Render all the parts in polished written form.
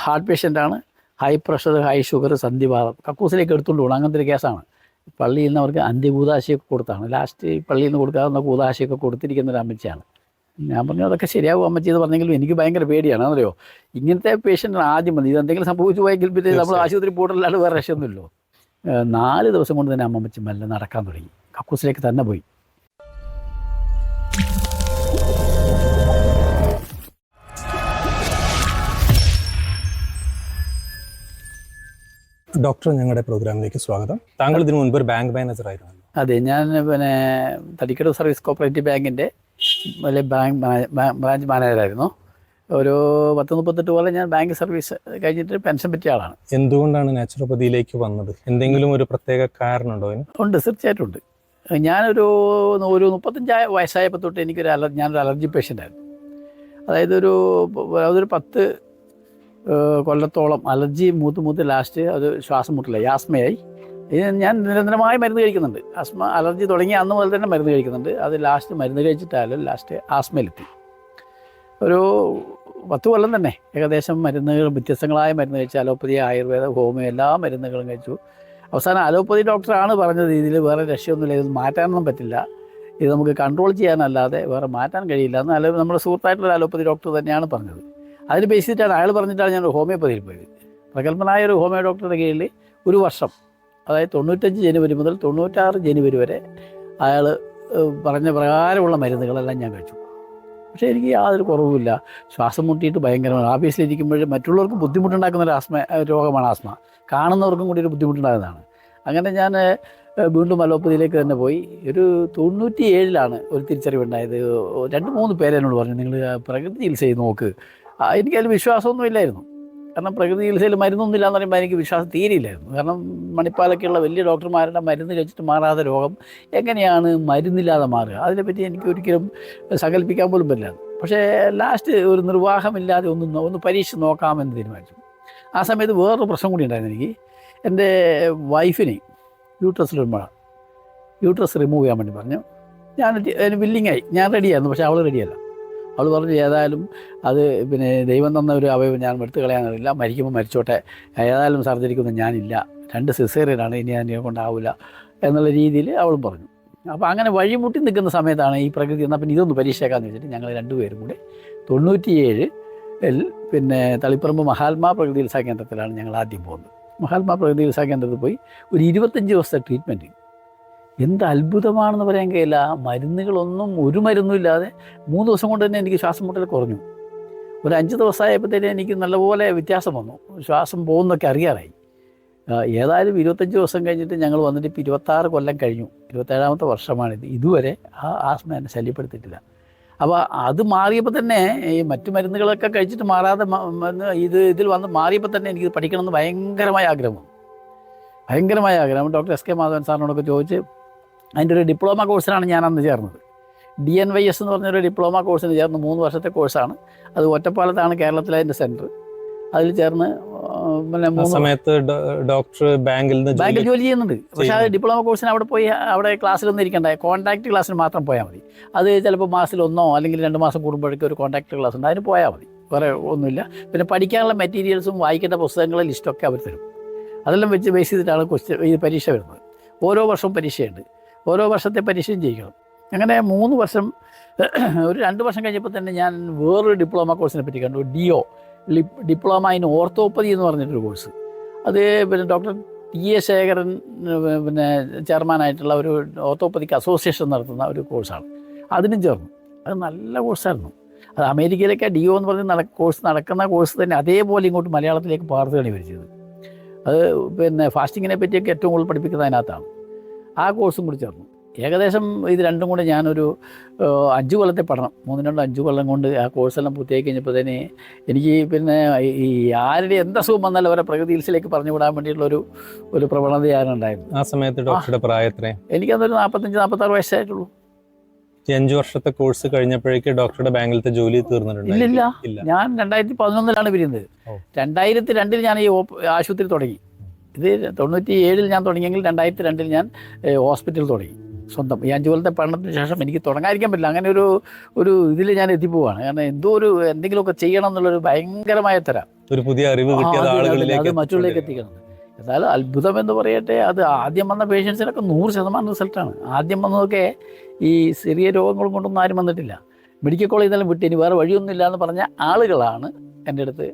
Heart പേഷ്യൻ്റാണ്, high pressure, high sugar, സന്ധിവാതം, കക്കൂസിലേക്ക് എടുത്തുകൊണ്ട് പോകണം. അങ്ങനത്തെ ഒരു കേസാണ്. പള്ളിയിൽ നിന്ന് അവർക്ക് അന്ത്യകൂതാശയൊക്കെ കൊടുത്താണ്. ലാസ്റ്റ് പള്ളിയിൽ നിന്ന് കൊടുക്കാവുന്ന കൂതാശയൊക്കെ കൊടുത്തിരിക്കുന്ന ഒരു അമ്മച്ചിയാണ്. ഞാൻ പറഞ്ഞു അതൊക്കെ ശരിയാവും അമ്മച്ചി എന്ന് പറഞ്ഞെങ്കിലും എനിക്ക് ഭയങ്കര പേടിയാണ്. അതറിയോ, ഇങ്ങനത്തെ പേഷ്യൻ്റാണ് ആദ്യം വന്നത്. ഇതെന്തെങ്കിലും സംഭവിച്ചു പോയെങ്കിൽ പിന്നെ നമ്മൾ ആശുപത്രി പോയിട്ടല്ലാണ്ട് വേറെ രക്ഷയൊന്നുമില്ലോ. 4 ദിവസം കൊണ്ട് തന്നെ അമ്മച്ചി മെല്ലെ നടക്കാൻ തുടങ്ങി, കക്കൂസിലേക്ക് തന്നെ പോയി. ഡോക്ടർ, ഞങ്ങളുടെ പ്രോഗ്രാമിലേക്ക് സ്വാഗതം. താങ്കൾ ഇതിനു മുൻപ് ഒരു ബാങ്ക് മാനേജർ ആയിരുന്നു. അതെ, ഞാൻ തടിക്കട സർവീസ് കോപ്പറേറ്റീവ് ബാങ്കിൻ്റെ വലിയ ബ്രാഞ്ച് മാനേജറായിരുന്നു. ഒരു 10-38 കൊല്ലം ഞാൻ ബാങ്ക് സർവീസ് കഴിഞ്ഞിട്ട് പെൻഷൻ പറ്റിയ ആളാണ്. എന്തുകൊണ്ടാണ് നാച്ചുറോപ്പതിയിലേക്ക് വന്നത്? എന്തെങ്കിലും ഒരു പ്രത്യേക കാരണമുണ്ടോ? ഉണ്ട്, തീർച്ചയായിട്ടും ഉണ്ട്. ഞാനൊരു 35 വയസ്സായപ്പോൾ തൊട്ട് ഞാനൊരു അലർജി പേഷ്യൻ്റായിരുന്നു. അതായത് ഒരു 10 കൊല്ലത്തോളം അലർജി മൂത്ത് ലാസ്റ്റ് അത് ശ്വാസം മുട്ടലായി, ആസ്മയായി. ഞാൻ നിരന്തരമായി മരുന്ന് കഴിക്കുന്നുണ്ട്. അലർജി തുടങ്ങിയ അന്ന് മുതൽ തന്നെ മരുന്ന് കഴിക്കുന്നുണ്ട്. അത് ലാസ്റ്റ് മരുന്ന് കഴിച്ചിട്ടായാലും ലാസ്റ്റ് ആസ്മയിലെത്തി. ഒരു 10 കൊല്ലം തന്നെ ഏകദേശം മരുന്നുകൾ, വ്യത്യസ്തങ്ങളായ മരുന്ന് കഴിച്ചു. അലോപ്പതി, ആയുർവേദ, ഹോമിയോ എല്ലാ മരുന്നുകളും കഴിച്ചു. അവസാനം അലോപ്പതി ഡോക്ടറാണ് പറഞ്ഞത് ഇതിൽ വേറെ രക്ഷയൊന്നുമില്ല, ഇത് മാറ്റാനൊന്നും പറ്റില്ല, ഇത് നമുക്ക് കൺട്രോൾ ചെയ്യാനല്ലാതെ വേറെ മാറ്റാൻ കഴിയില്ല എന്ന് നമ്മുടെ സുഹൃത്തായിട്ടുള്ള അലോപ്പതി ഡോക്ടർ തന്നെയാണ് പറഞ്ഞത്. അതിന് ബേസ് ചെയ്തിട്ടാണ് അയാൾ പറഞ്ഞിട്ടാണ് ഞാൻ ഹോമിയോപ്പതിയിൽ പോയത്. പ്രഗത്ഭനായ ഒരു ഹോമിയോ ഡോക്ടറുടെ കീഴിൽ ഒരു വർഷം, അതായത് 95 ജനുവരി മുതൽ 96 ജനുവരി വരെ അയാൾ പറഞ്ഞ പ്രകാരമുള്ള മരുന്നുകളെല്ലാം ഞാൻ കഴിച്ചു. പക്ഷേ എനിക്ക് യാതൊരു കുറവുമില്ല. ശ്വാസം മുട്ടിയിട്ട് ഭയങ്കരമാണ്. ഓഫീസിലിരിക്കുമ്പോൾ മറ്റുള്ളവർക്ക് ബുദ്ധിമുട്ടുണ്ടാക്കുന്ന ഒരു രോഗമാണ് ആസ്മ. കാണുന്നവർക്കും കൂടി ഒരു ബുദ്ധിമുട്ടുണ്ടാകുന്നതാണ്. അങ്ങനെ ഞാൻ വീണ്ടും അലോപ്പതിയിലേക്ക് തന്നെ പോയി. ഒരു 97 ഒരു തിരിച്ചറിവുണ്ടായത്. 2-3 പേര് എന്നോട് പറഞ്ഞു, നിങ്ങൾ പ്രകൃതി ചികിത്സ ചെയ്ത് നോക്ക്. എനിക്കതിൽ വിശ്വാസമൊന്നും ഇല്ലായിരുന്നു. കാരണം പ്രകൃതി ചികിത്സയിൽ മരുന്നൊന്നുമില്ല എന്ന് പറയുമ്പോൾ എനിക്ക് വിശ്വാസം തീരെയില്ലായിരുന്നു. കാരണം മണിപ്പാലൊക്കെയുള്ള വലിയ ഡോക്ടർമാരുടെ മരുന്ന് കഴിച്ചിട്ട് മാറാത്ത രോഗം എങ്ങനെയാണ് മരുന്നില്ലാതെ മാറുക? അതിനെപ്പറ്റി എനിക്ക് ഒരിക്കലും സങ്കല്പിക്കാൻ പോലും പറ്റില്ല. പക്ഷേ ലാസ്റ്റ് ഒരു നിർവാഹമില്ലാതെ ഒന്ന് പരീക്ഷിച്ച് നോക്കാമെന്ന് തീരുമാനിച്ചു. ആ സമയത്ത് വേറൊരു പ്രശ്നം കൂടി ഉണ്ടായിരുന്നു എനിക്ക്. എൻ്റെ വൈഫിന് യൂട്രസ് റിമൂവ് ചെയ്യാൻ വേണ്ടി പറഞ്ഞു. അതിന് വില്ലിങ്ങായി, ഞാൻ റെഡിയായിരുന്നു. പക്ഷേ അവൾ റെഡിയല്ല. അവൾ പറഞ്ഞു ഏതായാലും അത് ദൈവം തന്ന ഒരു അവയവം ഞാൻ എടുത്തു കളയാനില്ല, മരിക്കുമ്പോൾ മരിച്ചോട്ടെ, ഏതായാലും സർജറിക്കൊന്നും ഞാനില്ല, 2 സിസേറിയനാണ്, ഇനി അതിനെ കൊണ്ടാവില്ല എന്നുള്ള രീതിയിൽ അവളും പറഞ്ഞു. അപ്പോൾ അങ്ങനെ വഴിമുട്ടി നിൽക്കുന്ന സമയത്താണ് ഈ പ്രകൃതി എന്നാൽ പിന്നെ ഇതൊന്ന് പരീക്ഷയാക്കാമെന്ന് വെച്ചിട്ട് ഞങ്ങൾ 2 പേരും കൂടെ 97 തളിപ്പറമ്പ് മഹാത്മാ പ്രകൃതി ചികിത്സാ കേന്ദ്രത്തിലാണ് ഞങ്ങൾ ആദ്യം പോകുന്നത്. മഹാത്മാ പ്രകൃതി ചികിത്സാ കേന്ദ്രത്തിൽ പോയി ഒരു 25 ദിവസത്തെ ട്രീറ്റ്മെൻറ്റ്. എന്ത് അത്ഭുതമാണെന്ന് പറയാൻ കഴിയില്ല. മരുന്നുകളൊന്നും, ഒരു മരുന്നും ഇല്ലാതെ 3 ദിവസം കൊണ്ട് തന്നെ എനിക്ക് ശ്വാസം മുട്ടൽ കുറഞ്ഞു. ഒരു 5 ദിവസമായപ്പോഴത്തേനും എനിക്ക് നല്ലപോലെ വ്യത്യാസം വന്നു, ശ്വാസം പോകുന്നൊക്കെ അറിയാറായി. ഏതായാലും 25 ദിവസം കഴിഞ്ഞിട്ട് ഞങ്ങൾ വന്നിട്ട് ഇപ്പോൾ 26 കൊല്ലം കഴിഞ്ഞു. 27ാമത്തെ വർഷമാണിത്. ഇതുവരെ ആ ആസ്മ എന്നെ ശല്യപ്പെടുത്തിയിട്ടില്ല. അപ്പോൾ അത് മാറിയപ്പോൾ തന്നെ ഈ മറ്റു മരുന്നുകളൊക്കെ കഴിച്ചിട്ട് മാറാതെ ഇതിൽ വന്ന് മാറിയപ്പോൾ തന്നെ എനിക്ക് പഠിക്കണമെന്ന് ഭയങ്കരമായ ആഗ്രഹം. ഡോക്ടർ എസ് കെ മാധവൻ സാറിനോടൊക്കെ ചോദിച്ച് അതിൻ്റെ ഒരു ഡിപ്ലോമ കോഴ്സിനാണ് ഞാൻ അന്ന് ചേർന്നത്. DNYS എന്ന് പറഞ്ഞൊരു ഡിപ്ലോമ കോഴ്സിന് ചേർന്ന് 3 വർഷത്തെ കോഴ്സാണ്. അത് ഒറ്റപ്പാലത്താണ് കേരളത്തിലെ അതിൻ്റെ സെൻറ്റർ. അതിൽ ചേർന്ന് സമയത്ത് ഡോക്ടർ ബാങ്കിൽ ജോലി ചെയ്യുന്നുണ്ട്. പക്ഷേ അത് ഡിപ്ലോമ കോഴ്സിന് അവിടെ പോയി അവിടെ ക്ലാസ്സിലൊന്നും ഇരിക്കണ്ട, കോൺടാക്ട് ക്ലാസ്സിന് മാത്രം പോയാൽ മതി. അത് ചിലപ്പോൾ മാസത്തിൽ 1 അല്ലെങ്കിൽ 2 മാസം കൂടുമ്പോഴേക്കും ഒരു കോൺടാക്ട് ക്ലാസ് ഉണ്ട്, അതിന് പോയാൽ മതി, വേറെ ഒന്നുമില്ല. പിന്നെ പഠിക്കാനുള്ള മെറ്റീരിയൽസും വായിക്കേണ്ട പുസ്തകങ്ങളുടെ ലിസ്റ്റൊക്കെ അവർ തരും. അതെല്ലാം വെച്ച് ബേസ് ചെയ്തിട്ടാണ് ഈ പരീക്ഷ വരുന്നത്. ഓരോ വർഷവും പരീക്ഷയുണ്ട്, ഓരോ വർഷത്തെ പരീക്ഷയും ചെയ്യിക്കണം. അങ്ങനെ 3 വർഷം, ഒരു 2 വർഷം കഴിഞ്ഞപ്പോൾ തന്നെ ഞാൻ വേറൊരു ഡിപ്ലോമ കോഴ്സിനെ പറ്റി കണ്ടു. ഡിപ്ലോമ ഇൻ ഓർത്തോപ്പതി എന്ന് പറഞ്ഞിട്ടൊരു കോഴ്സ്. അത് ഡോക്ടർ TA ശേഖരൻ ചെയർമാനായിട്ടുള്ള ഒരു ഓർത്തോപ്പതിക്ക് അസോസിയേഷൻ നടത്തുന്ന ഒരു കോഴ്സാണ്. അതിനും ചേർന്നു. അത് നല്ല കോഴ്സായിരുന്നു. അത് അമേരിക്കയിലൊക്കെ DO എന്ന് പറഞ്ഞ് കോഴ്സ് നടക്കുന്ന കോഴ്സ് തന്നെ അതേപോലെ ഇങ്ങോട്ട് മലയാളത്തിലേക്ക് പകർത്തുകയാണ് ഇവർ ചെയ്തത്. അത് ഫാസ്റ്റിങ്ങിനെ പറ്റിയൊക്കെ ഏറ്റവും കൂടുതൽ പഠിപ്പിക്കുന്നത് അതിനകത്താണ്. ആ കോഴ്സും കൂടി ചേർന്നു. ഏകദേശം ഇത് രണ്ടും കൂടെ ഞാനൊരു 5 കൊല്ലത്തെ പഠനം, 3-5 കൊല്ലം കൊണ്ട് ആ കോഴ്സെല്ലാം പൂർത്തിയാക്കി കഴിഞ്ഞപ്പോൾ തന്നെ എനിക്ക് ഈ ആരുടെ എന്തസുഖം വന്നാലും അവരെ പ്രകൃതി ചികിത്സയിലേക്ക് പറഞ്ഞു വിടാൻ വേണ്ടിയിട്ടുള്ള ഒരു പ്രവണതയാണ് ഉണ്ടായിരുന്നു. ആ സമയത്ത് ഡോക്ടറുടെ പ്രായത്രേ? എനിക്കതൊരു 45-46 വയസ്സായിട്ടുള്ളൂ. 5 വർഷത്തെ കോഴ്സ് കഴിഞ്ഞപ്പോഴേക്ക് ഡോക്ടറുടെ ബാങ്കിലത്തെ ജോലി തീർന്നിട്ടുണ്ട്? ഇല്ല, ഞാൻ 2011 പിരിയുന്നത്. 2002 ഞാൻ ഈ ആശുപത്രി തുടങ്ങി. ഇത് 97 ഞാൻ തുടങ്ങിയെങ്കിൽ 2002 ഞാൻ ഹോസ്പിറ്റൽ തുടങ്ങി. സ്വന്തം ഈ 5 കൊല്ലത്തെ പഠനത്തിന് ശേഷം എനിക്ക് തുടങ്ങാതിരിക്കാൻ പറ്റില്ല. അങ്ങനെ ഒരു ഇതിൽ ഞാൻ എത്തിപ്പോവാണ്. കാരണം എന്തോ എന്തെങ്കിലുമൊക്കെ ചെയ്യണം എന്നുള്ളൊരു ഭയങ്കരമായ തരം ഒരു പുതിയ അറിവ് കിട്ടിയത് അത് ആളുകളിലേക്ക് മറ്റുള്ളവരിലേക്ക് എത്തിക്കണം. എന്നാലും അത്ഭുതം എന്ന് പറയട്ടെ, അത് ആദ്യം വന്ന പേഷ്യൻസിനൊക്കെ 100% റിസൾട്ടാണ്. ആദ്യം വന്നതൊക്കെ ഈ ചെറിയ രോഗങ്ങളും കൊണ്ടൊന്നും ആരും വന്നിട്ടില്ല. മെഡിക്കൽ കോളേജിൽ നിന്നെല്ലാം വിട്ട് ഇനി വേറെ വഴിയൊന്നുമില്ല എന്ന് പറഞ്ഞ ആളുകളാണ് എൻ്റെ അടുത്ത്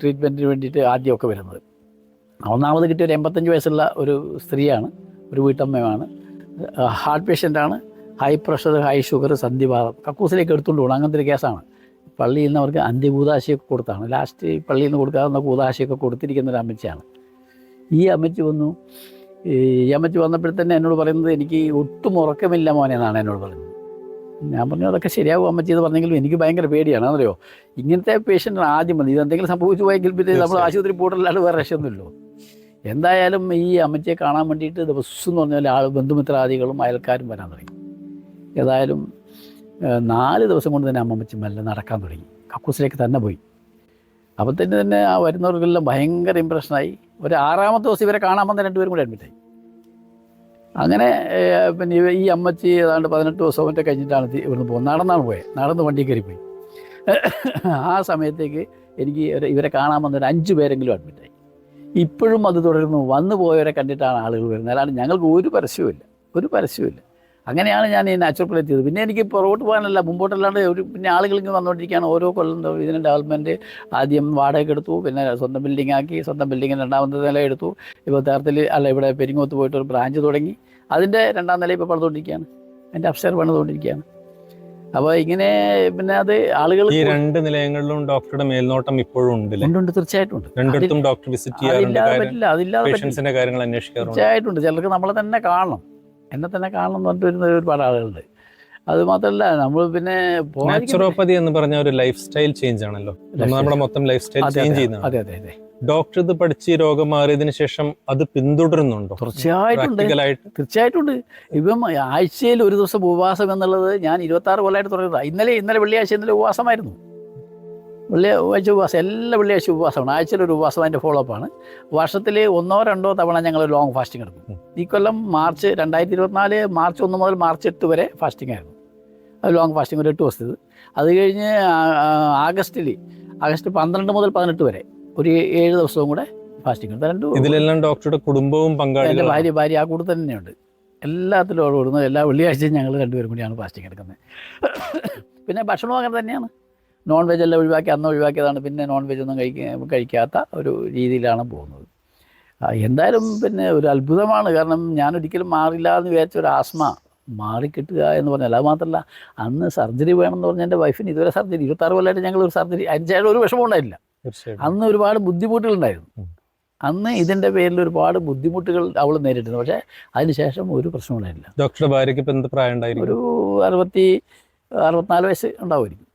ട്രീറ്റ്മെൻറ്റിന് വേണ്ടിയിട്ട് ആദ്യമൊക്കെ വരുന്നത്. ഒന്നാമത് കിട്ടിയ ഒരു 85 വയസ്സുള്ള ഒരു സ്ത്രീയാണ്, ഒരു വീട്ടമ്മയാണ്, ഹാർട്ട് പേഷ്യൻ്റാണ്, ഹൈ പ്രഷർ, ഹൈ ഷുഗർ, സന്ധിവാതം, കക്കൂസിലേക്ക് എടുത്തുകൊണ്ട് പോകണം, അങ്ങനത്തെ ഒരു കേസാണ്. പള്ളിയിൽ നിന്ന് അവർക്ക് അന്ത്യകൂതാശയൊക്കെ കൊടുത്താണ്. ലാസ്റ്റ് പള്ളിയിൽ നിന്ന് കൊടുക്കാവുന്ന കൂതാശയൊക്കെ കൊടുത്തിരിക്കുന്ന ഒരു അമ്മച്ചിയാണ്. ഈ അമ്മച്ചി വന്നു. ഈ അമ്മച്ചി വന്നപ്പോഴത്തന്നെ എന്നോട് പറയുന്നത്, എനിക്ക് ഒട്ടും ഉറക്കമില്ല മോനെ എന്നാണ് എന്നോട് പറയുന്നത്. ഞാൻ പറഞ്ഞു അതൊക്കെ ശരിയാവും അമ്മച്ചി എന്ന് പറഞ്ഞെങ്കിലും എനിക്ക് ഭയങ്കര പേടിയാണ്. അതറിയോ, ഇങ്ങനത്തെ പേഷ്യൻ്റ് ആദ്യം വന്നു, ഇതെന്തെങ്കിലും സംഭവിച്ചു പോയെങ്കിൽ പിന്നെ നമ്മൾ ആശുപത്രി പോയിട്ടല്ലാണ്ട് വേറെ രക്ഷയൊന്നുമില്ലോ. എന്തായാലും ഈ അമ്മച്ചിയെ കാണാൻ വേണ്ടിയിട്ട് ദിവസം എന്ന് പറഞ്ഞാൽ ബന്ധുമിത്രാദികളും അയൽക്കാരും വരാൻ തുടങ്ങി. ഏതായാലും 4 ദിവസം കൊണ്ട് തന്നെ അമ്മച്ചി മെല്ലെ നടക്കാൻ തുടങ്ങി, കക്കൂസിലേക്ക് തന്നെ പോയി. അപ്പം തന്നെ ആ വരുന്നവർക്കെല്ലാം ഭയങ്കര ഇമ്പ്രഷനായി. ഒരു 6ാമത്തെ ദിവസം ഇവരെ കാണാൻ വന്ന 2 പേരും കൂടി അഡ്മിറ്റായി. അങ്ങനെ പിന്നെ ഈ അമ്മച്ചി ഏതാണ്ട് 18 ദിവസം മറ്റേ കഴിഞ്ഞിട്ടാണ് ഇവിടുന്ന് പോകുന്നത്. നടന്നാണ് പോയത്, നടന്ന് വണ്ടി കയറി പോയി. ആ സമയത്തേക്ക് എനിക്ക് ഇവരെ കാണാൻ വന്നൊരു 5 പേരെങ്കിലും അഡ്മിറ്റായി. ഇപ്പോഴും അത് തുടരുന്നു. വന്നു പോയവരെ കണ്ടിട്ടാണ് ആളുകൾ വരുന്നത്. അല്ലാണ്ട് ഞങ്ങൾക്ക് ഒരു പരസ്യവുമില്ല. അങ്ങനെയാണ് ഞാൻ ഈ നാച്ചുറൽ എത്തിയത്. പിന്നെ എനിക്ക് പുറകോട്ട് പോകാനല്ല, മുമ്പോട്ടല്ലാണ്ട് പിന്നെ ആളുകൾ ഇങ്ങനെ വന്നുകൊണ്ടിരിക്കുകയാണ്. ഓരോ കൊല്ലം ഇതിന് ഡെവലപ്മെൻറ്റ്. ആദ്യം വാടകയ്ക്ക് എടുത്തു, പിന്നെ സ്വന്തം ബിൽഡിംഗ് ആക്കി, സ്വന്തം ബിൽഡിങ്ങിന് 2ാമത്തെ നില എടുത്തു. ഇപ്പോൾ തേർത്തിൽ ഇവിടെ പെരിങ്ങോത്ത് പോയിട്ട് ഒരു ബ്രാഞ്ച് തുടങ്ങി. അതിൻ്റെ 2ാം നില ഇപ്പോൾ പണിതുകൊണ്ടിരിക്കുകയാണ്, എൻ്റെ അപ്സ്റ്റെയർ പണിതുകൊണ്ടിരിക്കുകയാണ്. അപ്പോൾ ഇങ്ങനെ പിന്നെ അത് ആളുകൾ ഈ 2 നിലയങ്ങളിലും ഡോക്ടറുടെ മേൽനോട്ടം ഇപ്പോഴും ഉണ്ട്. തീർച്ചയായിട്ടും ഉണ്ട്. രണ്ടിടത്തും ഡോക്ടർ വിസിറ്റ് ചെയ്യാറുണ്ട്, പേഷ്യൻസിന്റെ കാര്യങ്ങൾ അന്വേഷിക്കാറുണ്ട്. തീർച്ചയായിട്ടും ഉണ്ട്. ചിലർക്ക് നമ്മളെ തന്നെ കാണണം, എന്നെ തന്നെ കാണണം എന്ന് പറഞ്ഞിട്ട് വരുന്ന ഒരുപാട് ആളുകളുണ്ട്. അത് മാത്രമല്ല, നമ്മൾ പിന്നെ നാച്ചുറോപ്പതി എന്ന് പറഞ്ഞ ഒരു ലൈഫ് സ്റ്റൈൽ ചേഞ്ച് ആണല്ലോ, നമ്മുടെ മൊത്തം ലൈഫ് സ്റ്റൈൽ ചേഞ്ച് ചെയ്യുന്നത്. അതെ. ഡോക്ടർ ഇത് പഠിച്ച് രോഗം മാറിയതിനു ശേഷം അത് പിന്തുടരുന്നുണ്ടോ? തീർച്ചയായിട്ടും ഉണ്ട്. ഇപ്പം ആഴ്ചയിൽ ഒരു ദിവസം ഉപവാസം എന്നുള്ളത് ഞാൻ 26 കൊല്ലമായിട്ട് തുടങ്ങിയതാണ്. ഇന്നലെ വെള്ളിയാഴ്ച ഉപവാസമായിരുന്നു. വെള്ളിയാഴ്ച ഉപവാസം, എല്ലാ വെള്ളിയാഴ്ച ഉപവാസമാണ്. ആഴ്ചയിൽ ഒരു ഉപവാസം അതിൻ്റെ ഫോളോ അപ്പാണ്. വർഷത്തിൽ 1-2 തവണ ഞങ്ങൾ ലോങ് ഫാസ്റ്റിംഗ് എടുക്കും. ഈ കൊല്ലം 2024 മാർച്ച് 1 മുതൽ മാർച്ച് 8 വരെ ഫാസ്റ്റിംഗ് ആയിരുന്നു. അത് ലോങ് ഫാസ്റ്റിംഗ് ഒരു 8 ദിവസത്തേത്. അത് കഴിഞ്ഞ് ആഗസ്റ്റ് 12 മുതൽ 18 വരെ ഒരു 7 ദിവസവും കൂടെ ഫാസ്റ്റിംഗ് എടുത്തു. ഇതിലെല്ലാം ഡോക്ടറുടെ കുടുംബവും പങ്കാളികളും, എൻ്റെ ഭാര്യ ആ കൂടെ തന്നെയുണ്ട്. എല്ലാത്തിലും ഓടുന്നത്. എല്ലാ വെള്ളിയാഴ്ചയും ഞങ്ങൾ 2 പേരും കൂടിയാണ് ഫാസ്റ്റിംഗ് എടുക്കുന്നത്. പിന്നെ ഭക്ഷണവും അങ്ങനെ തന്നെയാണ്. നോൺ വെജ് എല്ലാം അന്ന് ഒഴിവാക്കിയതാണ്. പിന്നെ നോൺ വെജ് ഒന്നും കഴിക്കാത്ത ഒരു രീതിയിലാണ് പോകുന്നത്. എന്തായാലും പിന്നെ ഒരു അത്ഭുതമാണ്. കാരണം ഞാനൊരിക്കലും മാറില്ല എന്ന് വിചാരിച്ച ഒരു ആസ്മ മാറിക്കിട്ടുക എന്ന് പറഞ്ഞാൽ, അത് മാത്രമല്ല അന്ന് സർജറി വേണമെന്ന് പറഞ്ഞാൽ എൻ്റെ വൈഫിന് ഇതുവരെ സർജറി 26 കൊല്ലമായിട്ട് ഞങ്ങൾ ഒരു സർജറി അതിൻ്റെ ഒരു വിഷമം ഉണ്ടായില്ല. അന്ന് ഒരുപാട് ബുദ്ധിമുട്ടുകളുണ്ടായിരുന്നു. അന്ന് ഇതിൻ്റെ പേരിൽ ഒരുപാട് ബുദ്ധിമുട്ടുകൾ അവൾ നേരിട്ടിരുന്നു. പക്ഷേ അതിനുശേഷം ഒരു പ്രശ്നമുണ്ടായില്ല. ഡോക്ടറുടെ ഭാര്യയ്ക്ക് ഇപ്പം എന്ത് പ്രായം ഉണ്ടായിരുന്നു? ഒരു 64 വയസ്സ് ഉണ്ടാവുമായിരിക്കും.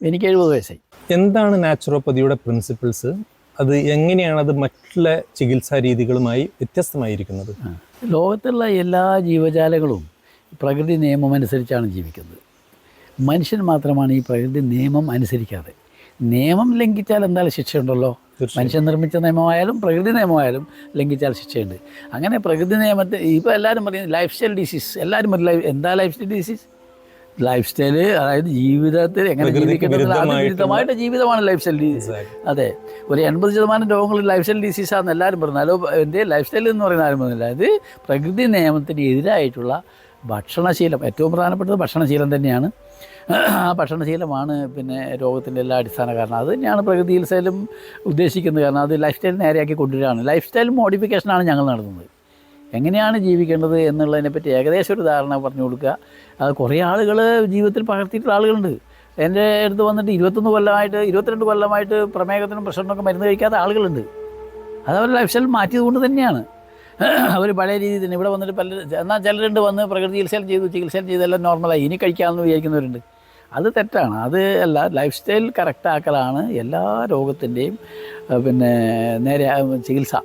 എനിക്ക് 70 വയസ്സായി. എന്താണ് നാച്ചുറോപ്പതിയുടെ പ്രിൻസിപ്പിൾസ്? അത് എങ്ങനെയാണ് അത് മറ്റുള്ള ചികിത്സാ രീതികളുമായി വ്യത്യസ്തമായിരിക്കുന്നത്? ലോകത്തുള്ള എല്ലാ ജീവജാലങ്ങളും പ്രകൃതി നിയമം അനുസരിച്ചാണ് ജീവിക്കുന്നത്. മനുഷ്യൻ മാത്രമാണ് ഈ പ്രകൃതി നിയമം അനുസരിക്കാതെ. നിയമം ലംഘിച്ചാൽ എന്തായാലും ശിക്ഷയുണ്ടല്ലോ. മനുഷ്യൻ നിർമ്മിച്ച നിയമമായാലും പ്രകൃതി നിയമമായാലും ലംഘിച്ചാൽ ശിക്ഷയുണ്ട്. അങ്ങനെ പ്രകൃതി നിയമത്തെ ഇപ്പോൾ എല്ലാവരും പറയുന്നത് ലൈഫ് സ്റ്റൈൽ ഡിസീസ്. എല്ലാവരും എന്താ life style disease? Life style, അതായത് ജീവിതത്തിൽ എങ്ങനെ ജീവിക്കേണ്ടത് വിരുദ്ധമായിട്ട് ജീവിതമാണ് ലൈഫ് സ്റ്റൈൽ ഡിസീസ്. അതെ, ഒരു 80% രോഗങ്ങൾ ലൈഫ് സ്റ്റൈൽ ഡിസീസാണെന്ന് എല്ലാവരും പറഞ്ഞു. അല്ലോ എൻ്റെ ലൈഫ് സ്റ്റൈൽ എന്ന് പറയുന്ന ആരും പറഞ്ഞില്ല. ഇത് പ്രകൃതി നിയമത്തിന് എതിരായിട്ടുള്ള ഭക്ഷണശീലം, ഏറ്റവും പ്രധാനപ്പെട്ടത് ഭക്ഷണശീലം തന്നെയാണ്. ആ ഭക്ഷണശീലമാണ് പിന്നെ രോഗത്തിൻ്റെ എല്ലാ അടിസ്ഥാന കാരണം. അത് തന്നെയാണ് പ്രകൃതി ചികിത്സയിലും ഉദ്ദേശിക്കുന്നത്. കാരണം അത് ലൈഫ് സ്റ്റൈൽ നേരെയാക്കി കൊണ്ടുവരികയാണ്. ലൈഫ് സ്റ്റൈൽ മോഡിഫിക്കേഷനാണ് ഞങ്ങൾ നടത്തുന്നത്. എങ്ങനെയാണ് ജീവിക്കേണ്ടത് എന്നുള്ളതിനെപ്പറ്റി ഏകദേശം ഒരു ധാരണ പറഞ്ഞു കൊടുക്കുക. അത് കുറേ ആളുകൾ ജീവിതത്തിൽ പകർത്തിയിട്ടുള്ള ആളുകളുണ്ട്. എൻ്റെ അടുത്ത് വന്നിട്ട് 22 കൊല്ലമായിട്ട് പ്രമേഹത്തിനും പ്രഷറിനൊക്കെ മരുന്ന് കഴിക്കാത്ത ആളുകളുണ്ട്. അതവർ ലൈഫ് സ്റ്റൈൽ മാറ്റിയത് കൊണ്ട് തന്നെയാണ്. അവർ പഴയ രീതിയിൽ തന്നെ ഇവിടെ വന്നിട്ട് എന്നാൽ ചിലരുണ്ട് വന്ന് പ്രകൃതി ചികിത്സ ചെയ്തെല്ലാം നോർമലായി ഇനി കഴിക്കാമെന്ന് വിചാരിക്കുന്നവരുണ്ട്. അത് തെറ്റാണ്. അത് അല്ല, ലൈഫ് സ്റ്റൈൽ കറക്റ്റാക്കലാണ് എല്ലാ രോഗത്തിൻ്റെയും പിന്നെ നേരെ ചികിത്സ.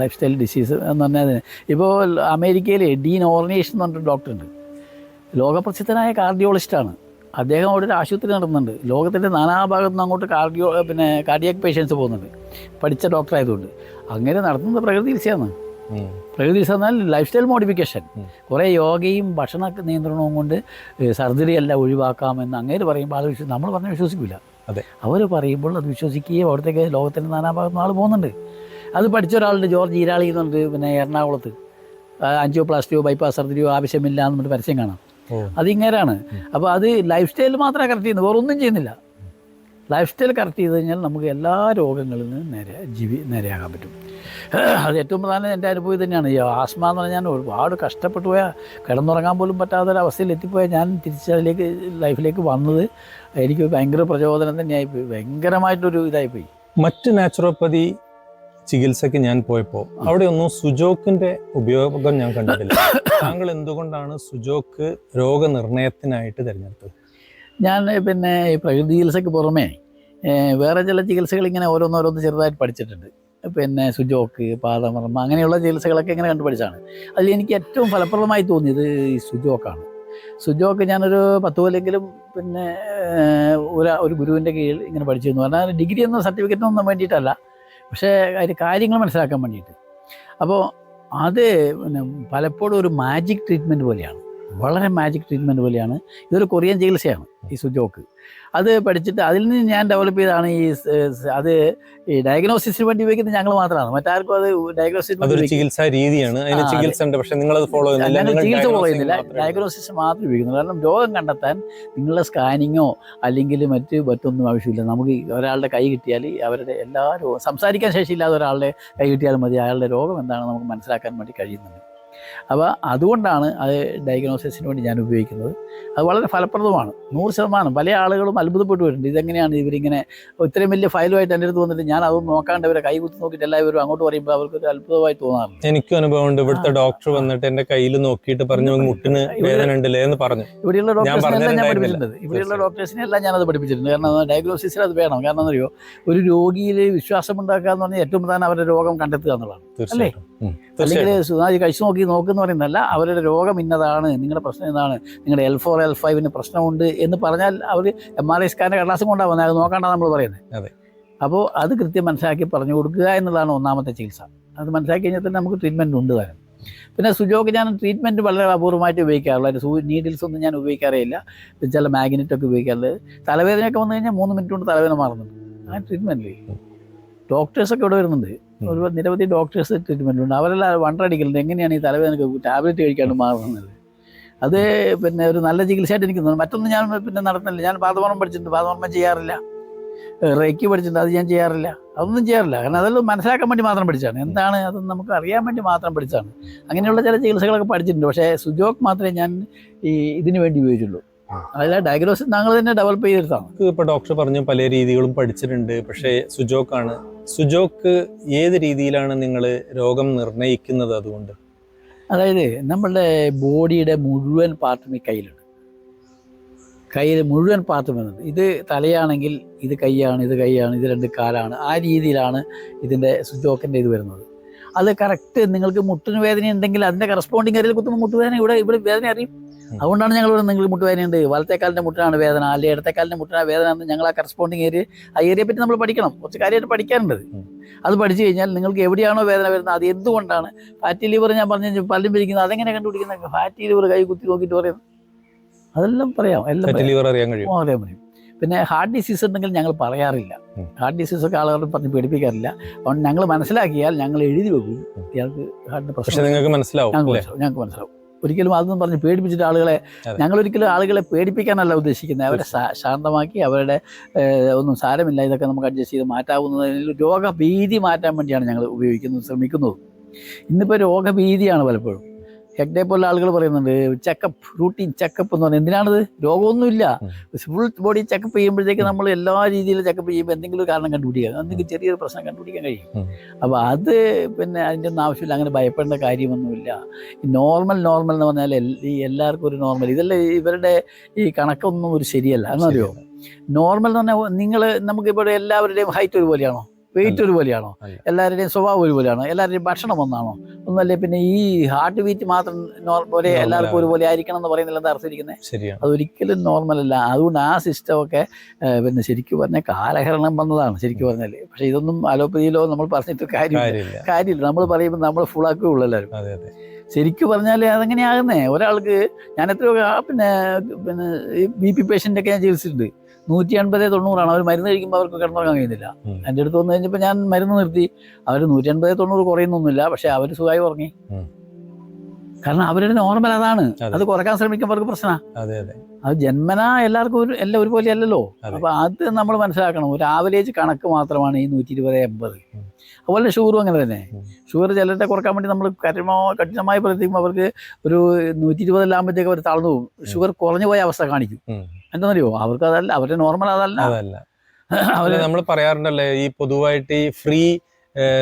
ലൈഫ് സ്റ്റൈൽ ഡിസീസ് എന്ന് പറഞ്ഞാൽ ഇപ്പോൾ അമേരിക്കയിൽ ഡീൻ ഓർണേഷൻ എന്ന് പറഞ്ഞിട്ട് ഡോക്ടറുണ്ട്. ലോകപ്രസിദ്ധനായ കാർഡിയോളജിസ്റ്റാണ്. അദ്ദേഹം അവിടെ ഒരു ആശുപത്രി നടത്തുന്നുണ്ട്. ലോകത്തിൻ്റെ നാനാഭാഗത്തു നിന്ന് അങ്ങോട്ട് കാർഡിയാക് പേഷ്യൻസ് പോകുന്നുണ്ട്, പഠിച്ച ഡോക്ടറായതുകൊണ്ട്. അങ്ങനെ നടത്തുന്നത് പ്രകൃതി ചികിത്സയാണ്. പ്രകൃതി ചികിത്സ എന്നാൽ ലൈഫ് സ്റ്റൈൽ മോഡിഫിക്കേഷൻ. കുറേ യോഗയും ഭക്ഷണ നിയന്ത്രണവും കൊണ്ട് സർജറി എല്ലാം ഒഴിവാക്കാമെന്ന് അങ്ങനെ പറയുമ്പോൾ ആൾ നമ്മൾ പറഞ്ഞാൽ വിശ്വസിക്കില്ല. അതെ, അവർ പറയുമ്പോൾ അത് വിശ്വസിക്കുകയും അവിടത്തേക്ക് ലോകത്തിൻ്റെ നാനാഭാഗത്തുനിന്ന് ആൾ പോകുന്നുണ്ട്. അത് പഠിച്ച ഒരാളുടെ ജോർജ് ഈരാളി എന്നുണ്ട്, പിന്നെ എറണാകുളത്ത് ആൻജിയോപ്ലാസ്റ്റിയോ ബൈപ്പാസ് സർജറിയോ ആവശ്യമില്ല എന്നിട്ട് പരസ്യം കാണാം. അതിങ്ങനെയാണ്. അപ്പോൾ അത് ലൈഫ് സ്റ്റൈൽ മാത്രമേ കറക്റ്റ് ചെയ്യുന്നത്, വേറെ ഒന്നും ചെയ്യുന്നില്ല. ലൈഫ് സ്റ്റൈൽ കറക്റ്റ് ചെയ്ത് കഴിഞ്ഞാൽ നമുക്ക് എല്ലാ രോഗങ്ങളിൽ നിന്നും നേരെയാകാൻ പറ്റും. അത് ഏറ്റവും പ്രധാനം എൻ്റെ അനുഭവം തന്നെയാണ്. ഈ ആസ്മ എന്ന് പറഞ്ഞാൽ ഒരുപാട് കഷ്ടപ്പെട്ടു പോയാൽ കിടന്നുറങ്ങാൻ പോലും പറ്റാത്തൊരവസ്ഥയിൽ എത്തിപ്പോയാൽ ഞാൻ തിരിച്ചതിലേക്ക് ലൈഫിലേക്ക് വന്നത് എനിക്ക് ഭയങ്കര പ്രചോദനം തന്നെയായിപ്പോയി, ഭയങ്കരമായിട്ടൊരു ഇതായിപ്പോയി. മറ്റ് നാച്ചുറോപ്പതി ചികിത്സയ്ക്ക് ഞാൻ പോയപ്പോൾ അവിടെ ഒന്നും സുജോക്കിന്റെ ഉപയോഗം ഞാൻ കണ്ടിട്ടില്ല. താങ്കൾ എന്തുകൊണ്ടാണ് സുജോക്ക് രോഗനിർണയത്തിനായിട്ട് തിരഞ്ഞെടുത്തത്? ഞാൻ പിന്നെ ഈ പ്രകൃതി ചികിത്സയ്ക്ക് പുറമേ വേറെ ചില ചികിത്സകൾ ഇങ്ങനെ ഓരോന്നോരോന്ന് ചെറുതായിട്ട് പഠിച്ചിട്ടുണ്ട്. പിന്നെ സുജോക്ക്, പാദമർമ്മ, അങ്ങനെയുള്ള ചികിത്സകളൊക്കെ ഇങ്ങനെ കണ്ടുപഠിച്ചാണ്. അതിൽ എനിക്ക് ഏറ്റവും ഫലപ്രദമായി തോന്നിയത് ഈ സുജോക്കാണ്. സുജോക്ക് ഞാനൊരു 10 കൊല്ലെങ്കിലും പിന്നെ ഒരു ഗുരുവിൻ്റെ കീഴിൽ ഇങ്ങനെ പഠിച്ചിരുന്നു. പറഞ്ഞാൽ ഡിഗ്രി ഒന്നും സർട്ടിഫിക്കറ്റിനൊന്നും വേണ്ടിയിട്ടല്ല, പക്ഷേ അതിൻ്റെ കാര്യങ്ങൾ മനസ്സിലാക്കാൻ വേണ്ടിയിട്ട്. അപ്പോൾ അത് പിന്നെ പലപ്പോഴും ഒരു മാജിക് ട്രീറ്റ്മെൻറ്റ് പോലെയാണ്, വളരെ മാജിക് ട്രീറ്റ്മെൻറ്റ് പോലെയാണ്. ഇതൊരു കൊറിയൻ ചികിത്സയാണ് ഈ സുജോക്ക്. അത് പഠിച്ചിട്ട് അതിൽ നിന്ന് ഞാൻ ഡെവലപ്പ് ചെയ്താണ് അത് ഈ ഡയഗ്നോസിസിന് വേണ്ടി ഉപയോഗിക്കുന്നത് ഞങ്ങൾ മാത്രമാണ്, മറ്റാർക്കും അത് ഡയഗ്നോസിസ് ചികിത്സാ രീതിയാണ്. ചികിത്സ ഉണ്ട്, പക്ഷേ നിങ്ങളത് ഫോളോ ചികിത്സ ഫോളോ ചെയ്യുന്നില്ല, ഡയഗ്നോസിസ് മാത്രം ഉപയോഗിക്കുന്നു. കാരണം രോഗം കണ്ടെത്താൻ നിങ്ങളുടെ സ്കാനിങ്ങോ അല്ലെങ്കിൽ മറ്റൊന്നും ആവശ്യമില്ല. നമുക്ക് ഒരാളുടെ കൈ കിട്ടിയാൽ അവരുടെ എല്ലാ സംസാരിക്കാൻ ശേഷിയില്ലാതെ ഒരാളുടെ കൈ കിട്ടിയാൽ മതി, അയാളുടെ രോഗം എന്താണെന്ന് നമുക്ക് മനസ്സിലാക്കാൻ വേണ്ടി കഴിയുന്നുണ്ട്. അപ്പോൾ അതുകൊണ്ടാണ് അത് ഡയഗ്നോസിസിന് വേണ്ടി ഞാൻ ഉപയോഗിക്കുന്നത്. അത് വളരെ ഫലപ്രദമാണ്, 100%. പല ആളുകളും അത്ഭുതപ്പെട്ടു വരുന്നുണ്ട്, ഇതെങ്ങനെയാണ് ഇവരിങ്ങനെ ഇത്രയും വലിയ ഫയലുമായിട്ട് എൻ്റെ അടുത്ത് വന്നിട്ട് ഞാൻ അതൊന്നും നോക്കാണ്ട് ഇവരെ കൈ കുത്തി നോക്കിയിട്ട് എല്ലാവരും അങ്ങോട്ട് പറയുമ്പോൾ അവർക്കൊരു അത്ഭുതമായി തോന്നാറുണ്ട്. എനിക്കും അനുഭവമുണ്ട്. ഇവിടുത്തെ ഡോക്ടർ വന്നിട്ട് എൻ്റെ കയ്യിൽ നോക്കിയിട്ട് പറഞ്ഞു മുട്ടിന് വേദന ഉണ്ടല്ലേ എന്ന് പറഞ്ഞു. ഇവിടെയുള്ള ഡോക്ടേഴ്സിനെല്ലാം ഞാൻ പഠിപ്പിച്ചിട്ടുണ്ട്, ഇവിടെയുള്ള ഡോക്ടേഴ്സിനെല്ലാം ഞാനത് പഠിപ്പിച്ചിട്ടുണ്ട്. കാരണം ഡയഗ്നോസിസിൽ അത് വേണം. കാരണം എന്നറിയോ, ഒരു രോഗിയിൽ വിശ്വാസം ഉണ്ടാക്കുക എന്ന് പറഞ്ഞാൽ ഏറ്റവും പ്രധാനം അവരുടെ രോഗം കണ്ടെത്തുക എന്നുള്ളതാണ്, അല്ലേ? അല്ലെങ്കിൽ കഴിച്ചു നോക്കുന്ന പറയുന്നതല്ല, അവരുടെ രോഗം ഇന്നതാണ്, നിങ്ങളുടെ പ്രശ്നം ഇതാണ്, നിങ്ങളുടെ L4 L5 പ്രശ്നമുണ്ട് എന്ന് പറഞ്ഞാൽ അവർ MRI സ്കാനിൻ്റെ കടലാസം കൊണ്ടാണ് വന്നത്, അത് നോക്കാണ്ടാണ് നമ്മൾ പറയുന്നത്. അപ്പോൾ അത് കൃത്യം മനസ്സിലാക്കി പറഞ്ഞു കൊടുക്കുക എന്നുള്ളതാണ് ഒന്നാമത്തെ ചികിത്സ. അത് മനസ്സിലാക്കി കഴിഞ്ഞാൽ തന്നെ നമുക്ക് ട്രീറ്റ്മെൻറ്റ് ഉണ്ട് താനും. പിന്നെ സുജോക്ക് ഞാൻ ട്രീറ്റ്മെൻറ്റ് വളരെ അപൂർവമായിട്ട് ഉപയോഗിക്കാറുള്ളൂ. അതിൻ്റെ നീഡിൽസ് ഒന്നും ഞാൻ ഉപയോഗിക്കാറില്ല, ചില മാഗ്നറ്റൊക്കെ ഉപയോഗിക്കാറുള്ളത്. തലവേദനയൊക്കെ വന്നു കഴിഞ്ഞാൽ 3 മിനിറ്റ് കൊണ്ട് തലവേദന മാറുന്നുണ്ട്. ആ ട്രീറ്റ്മെൻറ്റിൽ ഡോക്ടേഴ്സൊക്കെ ഇവിടെ വരുന്നുണ്ട്, നിരവധി ഡോക്ടേഴ്സ് ട്രീറ്റ്മെൻറ്റ് ഉണ്ട്. അവരെല്ലാം വണ്ടടിക്കലുണ്ട്, എങ്ങനെയാണ് ഈ തലവേദനക്ക് ടാബ്ലറ്റ് കഴിക്കാണ്ട് മാറുന്നത്. അത് പിന്നെ ഒരു നല്ല ചികിത്സയായിട്ട് എനിക്ക് തോന്നുന്നു. മറ്റൊന്നും ഞാൻ പിന്നെ നടത്തുന്നില്ല. ഞാൻ പാദമർമ്മം പഠിച്ചിട്ടുണ്ട്, പാദമർമ്മം ചെയ്യാറില്ല. റേക്കി പഠിച്ചിട്ടുണ്ട്, അത് ഞാൻ ചെയ്യാറില്ല. അതൊന്നും ചെയ്യാറില്ല, കാരണം അതെല്ലാം മനസ്സിലാക്കാൻ വേണ്ടി മാത്രം പഠിച്ചാണ്. എന്താണ് അതെന്ന് നമുക്ക് അറിയാൻ വേണ്ടി മാത്രം പഠിച്ചാണ്. അങ്ങനെയുള്ള ചില ചികിത്സകളൊക്കെ പഠിച്ചിട്ടുണ്ട്. പക്ഷേ സുജോക്ക് മാത്രമേ ഞാൻ ഇതിനു വേണ്ടി ഉപയോഗിച്ചുള്ളൂ. അതിലെ ഡയഗ്നോസിസ് ഞങ്ങൾ തന്നെ ഡെവലപ്പ് ചെയ്തെടുത്താണ്. ഇപ്പോൾ ഡോക്ടർ പറഞ്ഞു പല രീതികളും പഠിച്ചിട്ടുണ്ട്, പക്ഷേ സുജോക്ക് ഏത് രീതിയിലാണ് നിങ്ങൾ രോഗം നിർണ്ണയിക്കുന്നത്? അതുകൊണ്ട് അതായത് നമ്മളുടെ ബോഡിയുടെ മുഴുവൻ പാർട്ടും ഈ കയ്യിലുണ്ട്. കയ്യിൽ മുഴുവൻ പാർട്ടും വരുന്നത്. ഇത് തലയാണെങ്കിൽ ഇത് കൈയാണ്, ഇത് കൈയാണ്, ഇത് 2 കാലാണ്. ആ രീതിയിലാണ് ഇതിൻ്റെ സുജോക്കിൻ്റെ ഇത് വരുന്നത്. അത് കറക്റ്റ് നിങ്ങൾക്ക് മുട്ടിന് വേദന ഉണ്ടെങ്കിൽ അതിൻ്റെ കറസ്പോണ്ടിങ് ഏരിയയിൽ കുത്തുമ്പോൾ മുട്ടുവേദന ഇവിടെ വേദന അറിയും. അതുകൊണ്ടാണ് ഞങ്ങൾ ഇവിടെ നിങ്ങൾ മുട്ടുവേദനയുണ്ട്, വലത്തേക്കാലിൻ്റെ മുട്ടിനാണ് വേദന, അല്ലെങ്കിൽ ഇടത്തേക്കാലിൻ്റെ മുട്ടിനാണ് വേദന എന്ന് ഞങ്ങൾ ആ കറസ്പോണ്ടിങ് ആ ഏരിയയെ പറ്റി നമ്മൾ പഠിക്കണം. കുറച്ച് കാര്യമായിട്ട് പഠിക്കാനുണ്ട്. അത് പഠിച്ചു കഴിഞ്ഞാൽ നിങ്ങൾക്ക് എവിടെയാണോ വേദന വരുന്നത്, അത് എന്തുകൊണ്ടാണ്. ഫാറ്റി ലിവർ ഞാൻ പറഞ്ഞു പല്ലും പിരിക്കുന്നത്, അതെങ്ങനെ കണ്ടുപിടിക്കുന്നത്? ഫാറ്റി ലിവർ കൈ കുത്തി നോക്കിയിട്ട് പറയുന്നത്, അതെല്ലാം പറയാം, എല്ലാം അറിയാൻ പറയും. പിന്നെ ഹാർട്ട് ഡിസീസ് ഉണ്ടെങ്കിൽ ഞങ്ങൾ പറയാറില്ല. ഹാർട്ട് ഡിസീസൊക്കെ ആളുകളോട് പറഞ്ഞ് പേടിപ്പിക്കാറില്ല. അതുകൊണ്ട് ഞങ്ങൾ മനസ്സിലാക്കിയാൽ ഞങ്ങൾ എഴുതി വെക്കും, ഇയാൾക്ക് ഹാർട്ടിൻ്റെ പ്രശ്നം ഞങ്ങൾക്ക് മനസ്സിലാവും. ഒരിക്കലും അതൊന്നും പറഞ്ഞ് പേടിപ്പിച്ചിട്ട് ഞങ്ങളൊരിക്കലും ആളുകളെ പേടിപ്പിക്കാനല്ല ഉദ്ദേശിക്കുന്നത്. അവരെ ശാന്തമാക്കി അവരുടെ ഒന്നും സാരമില്ല, ഇതൊക്കെ നമുക്ക് അഡ്ജസ്റ്റ് ചെയ്ത് മാറ്റാവുന്നതിൽ രോഗഭീതി മാറ്റാൻ വേണ്ടിയാണ് ഞങ്ങൾ ശ്രമിക്കുന്നത്. ഇന്നിപ്പോൾ രോഗഭീതിയാണ് പലപ്പോഴും. ഹെഗ്ഡെ പോലുള്ള ആളുകൾ പറയുന്നുണ്ട് ചെക്കപ്പ്, റൂട്ടീൻ ചെക്കപ്പ് എന്ന് പറഞ്ഞാൽ എന്തിനാണത്? രോഗമൊന്നുമില്ല. ഫുൾ ബോഡി ചെക്കപ്പ് ചെയ്യുമ്പോഴത്തേക്ക് നമ്മൾ എല്ലാ രീതിയിലും ചെക്കപ്പ് ചെയ്യുമ്പോൾ എന്തെങ്കിലും കാരണം കണ്ടുപിടിക്കുക, എന്തെങ്കിലും ചെറിയൊരു പ്രശ്നം കണ്ടുപിടിക്കാൻ കഴിയും. അപ്പോൾ അത് പിന്നെ അതിൻ്റെ ഒന്നും ആവശ്യമില്ല, അങ്ങനെ ഭയപ്പെടേണ്ട കാര്യമൊന്നുമില്ല. ഈ നോർമൽ എന്ന് പറഞ്ഞാൽ എല്ലാവർക്കും ഒരു നോർമൽ, ഇതെല്ലാം ഇവരുടെ ഈ കണക്കൊന്നും ഒരു ശരിയല്ല എന്നറിയോ. നോർമൽ എന്ന് പറഞ്ഞാൽ നമുക്കിപ്പോൾ എല്ലാവരുടെയും ഹൈറ്റ് ഒരുപോലെയാണോ? വെയിറ്റ് ഒരുപോലെയാണോ? അല്ല. എല്ലാവരുടെയും സ്വഭാവം ഒരുപോലെയാണോ? എല്ലാവരുടെയും ഭക്ഷണം ഒന്നാണോ? ഒന്നല്ലേ. പിന്നെ ഈ ഹാർട്ട് ബീറ്റ് മാത്രം ഒരേ എല്ലാവർക്കും ഒരുപോലെ ആയിരിക്കണം എന്ന് പറയുന്നില്ല, എന്താ അർത്ഥിരിക്കുന്നത്? ശരിയാണ്. അതൊരിക്കലും നോർമൽ അല്ല. അതുകൊണ്ട് ആ സിസ്റ്റമൊക്കെ പിന്നെ ശരിക്കും പറഞ്ഞാൽ കാലഹരണം വന്നതാണ് ശരിക്കും പറഞ്ഞാൽ. പക്ഷേ ഇതൊന്നും അലോപ്പതിയിലോ നമ്മൾ പറഞ്ഞിട്ട് കാര്യമില്ല. നമ്മൾ പറയുമ്പോൾ നമ്മൾ ഫുള്ളാക്കുകയുള്ളൂ എല്ലാവരും. അതെ അതെ. ശരിക്കും പറഞ്ഞാൽ അതെങ്ങനെയാകുന്നേ? ഒരാൾക്ക് ഞാൻ എത്രയോ പിന്നെ പിന്നെ ഈ BP പേഷ്യൻ്റൊക്കെ ഞാൻ ചികിത്സിച്ചിട്ടുണ്ട്. 180-90 അവർ മരുന്ന് കഴിക്കുമ്പോൾ അവർക്ക് കിടന്നുറങ്ങാൻ കഴിയുന്നില്ല. എൻ്റെ അടുത്ത് വന്നു കഴിഞ്ഞപ്പോൾ ഞാൻ മരുന്ന് നിർത്തി. അവർ 180-90 കുറയുന്നൊന്നുമില്ല, പക്ഷെ അവർ സുഖമായി ഉറങ്ങി. കാരണം അവരുടെ നോർമൽ അതാണ്. അത് കുറയ്ക്കാൻ ശ്രമിക്കുമ്പോൾ അവർക്ക് പ്രശ്നമാണ്. അതെ അതെ. അത് ജന്മനാ എല്ലാവർക്കും എല്ലാം ഒരുപോലെ അല്ലല്ലോ. അപ്പോൾ അത് നമ്മൾ മനസ്സിലാക്കണം. ഒരു ആവറേജ് കണക്ക് മാത്രമാണ് ഈ 120-80. അതുപോലെ ഷുഗറും അങ്ങനെ തന്നെ. ഷുഗർ ചിലരുടെ കുറക്കാൻ വേണ്ടി നമ്മൾ കഠിനമായി പ്രവർത്തിക്കുമ്പോൾ അവർക്ക് ഒരു 120 അവർ താഴ്ന്നു പോകും. ഷുഗർ കുറഞ്ഞു പോയ അവസ്ഥ കാണിക്കും. എന്താണെന്നറിയോ? അവർക്ക് അതല്ല, അവരുടെ നോർമൽ അതല്ല. അവര് നമ്മൾ പറയാറുണ്ടല്ലേ, ഈ പൊതുവായിട്ട് ഈ ഫ്രീ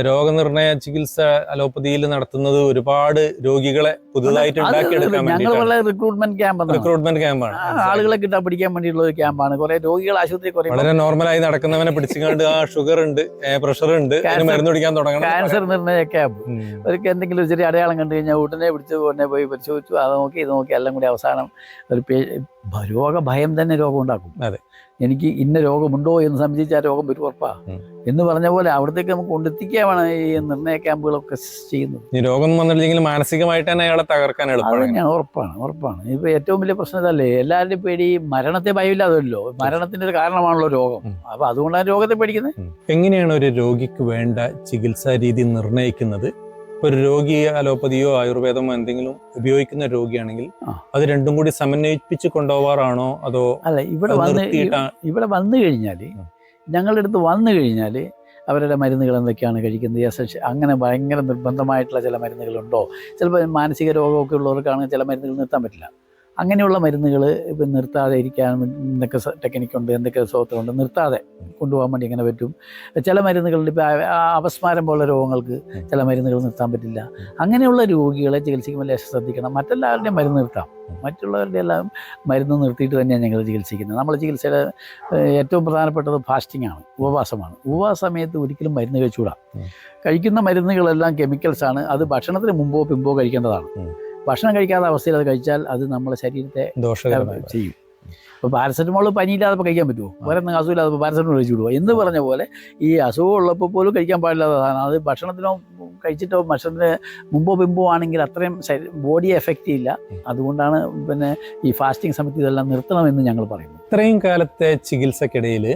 രോഗനിർണയ ചികിത്സ അലോപ്പതിയിൽ നടത്തുന്നത് ഒരുപാട് രോഗികളെ പുതുതായിട്ട് ഉണ്ടാക്കിയെടുക്കാൻ ഞങ്ങൾ റിക്രൂട്ട്മെന്റ് ക്യാമ്പാണ്. ആളുകളെ കിട്ടാൻ പിടിക്കാൻ വേണ്ടിയിട്ടുള്ള ഒരു ക്യാമ്പാണ്. കുറെ രോഗികൾ ആശുപത്രി വളരെ നോർമലായി നടക്കുന്നവനെ പിടിച്ചുകൊണ്ട് ആ ഷുഗർ ഉണ്ട്, പ്രഷർ ഉണ്ട്, മരുന്ന് പിടിക്കാൻ തുടങ്ങണം. ക്യാൻസർ നിർണയ ക്യാമ്പ്. അവർക്ക് എന്തെങ്കിലും ഒരു ചെറിയ അടയാളം കണ്ടു കഴിഞ്ഞാൽ ഉടനെ പിടിച്ച് ഉടനെ പോയി പരിശോധിച്ചു, അത് നോക്കി ഇത് നോക്കി എല്ലാം കൂടി അവസാനം ഒരു രോഗഭയം തന്നെ രോഗം ഉണ്ടാക്കും. അതെ. എനിക്ക് ഇന്ന രോഗമുണ്ടോ എന്ന് സംശയിച്ച് ആ രോഗം വരും ഉറപ്പാ എന്ന് പറഞ്ഞ പോലെ അവിടത്തേക്ക് നമുക്ക് കൊണ്ടെത്തിക്കുകയാണ് ഈ നിർണയ ക്യാമ്പുകളൊക്കെ ചെയ്യുന്നത്. ഈ രോഗം വന്നില്ലെങ്കിൽ മാനസികമായിട്ട് തന്നെ അയാളെ തകർക്കാൻ എളുപ്പമാണ്. ഉറപ്പാണ്. ഇപ്പൊ ഏറ്റവും വലിയ പ്രശ്നം ഇതല്ലേ, എല്ലാവരുടെയും പേടി മരണത്തെ ഭയമില്ലാതല്ലോ. മരണത്തിന്റെ ഒരു കാരണമാണല്ലോ രോഗം. അപ്പൊ അതുകൊണ്ടാണ് രോഗത്തെ പേടിക്കുന്നത്. എങ്ങനെയാണ് ഒരു രോഗിക്ക് വേണ്ട ചികിത്സാ രീതി നിർണ്ണയിക്കുന്നത്? ഒരു രോഗി അലോപ്പതിയോ ആയുർവേദമോ എന്തെങ്കിലും ഉപയോഗിക്കുന്ന രോഗിയാണെങ്കിൽ അത് രണ്ടും കൂടി സമന്വയിപ്പിച്ച് കൊണ്ടുപോകാറാണോ അതോ? അല്ല, ഇവിടെ വന്നു കഴിഞ്ഞാൽ, ഞങ്ങളുടെ അടുത്ത് വന്നു കഴിഞ്ഞാൽ അവരുടെ മരുന്നുകൾ എന്തൊക്കെയാണ് കഴിക്കുന്നത്, അങ്ങനെ ഭയങ്കര നിർബന്ധമായിട്ടുള്ള ചില മരുന്നുകളുണ്ടോ? ചിലപ്പോൾ മാനസിക രോഗമൊക്കെ ഉള്ളവർക്കാണെങ്കിൽ ചില മരുന്നുകൾ നിർത്താൻ പറ്റില്ല. അങ്ങനെയുള്ള മരുന്നുകൾ ഇപ്പം നിർത്താതെ ഇരിക്കാൻ എന്തൊക്കെ ടെക്നിക്കുണ്ട്, എന്തൊക്കെ സ്വത്തുണ്ട്, നിർത്താതെ കൊണ്ടുപോകാൻ വേണ്ടി എങ്ങനെ പറ്റും? ചില മരുന്നുകളിൽ ഇപ്പോൾ അപസ്മാരം പോലുള്ള രോഗങ്ങൾക്ക് ചില മരുന്നുകൾ നിർത്താൻ പറ്റില്ല. അങ്ങനെയുള്ള രോഗികളെ ചികിത്സിക്കുമ്പോൾ ലേശം ശ്രദ്ധിക്കണം. മറ്റെല്ലാവരുടെയും മരുന്ന് നിർത്താം, മറ്റുള്ളവരുടെ എല്ലാം മരുന്ന് നിർത്തിയിട്ട് തന്നെയാണ് ഞങ്ങൾ ചികിത്സിക്കുന്നത്. നമ്മൾ ചികിത്സയുടെ ഏറ്റവും പ്രധാനപ്പെട്ടത് ഫാസ്റ്റിംഗ് ആണ്, ഉപവാസമാണ്. ഉപവാസ സമയത്ത് ഒരിക്കലും മരുന്ന് കഴിച്ചുകൂടാ. കഴിക്കുന്ന മരുന്നുകളെല്ലാം കെമിക്കൽസാണ്. അത് ഭക്ഷണത്തിന് മുമ്പോ പിമ്പോ കഴിക്കേണ്ടതാണ്. ഭക്ഷണം കഴിക്കാത്ത അവസ്ഥയിൽ അത് കഴിച്ചാൽ അത് നമ്മുടെ ശരീരത്തെ ദോഷകരമായി ചെയ്യും. ഇപ്പോൾ പാരസെറ്റമോൾ പനിയില്ലാതെ കഴിക്കാൻ പറ്റുമോ? വേറെ എന്തെങ്കിലും അസുഖമില്ലാതെ പാരസെറ്റമോൾ കഴിച്ചു വിടുമോ എന്ന് പറഞ്ഞ പോലെ ഈ അസുഖം ഉള്ളപ്പോൾ പോലും കഴിക്കാൻ പാടില്ലാത്തതാണ്. അത് ഭക്ഷണത്തിനോ കഴിച്ചിട്ടോ ഭക്ഷണത്തിന് മുമ്പോ പിമ്പോ ആണെങ്കിൽ അത്രയും ബോഡിയെ എഫക്റ്റ് ചെയ്യില്ല. അതുകൊണ്ടാണ് പിന്നെ ഈ ഫാസ്റ്റിംഗ് സമയത്ത് ഇതെല്ലാം നിർത്തണമെന്ന് ഞങ്ങൾ പറയുന്നു. ഇത്രയും കാലത്തെ ചികിത്സക്കിടയിൽ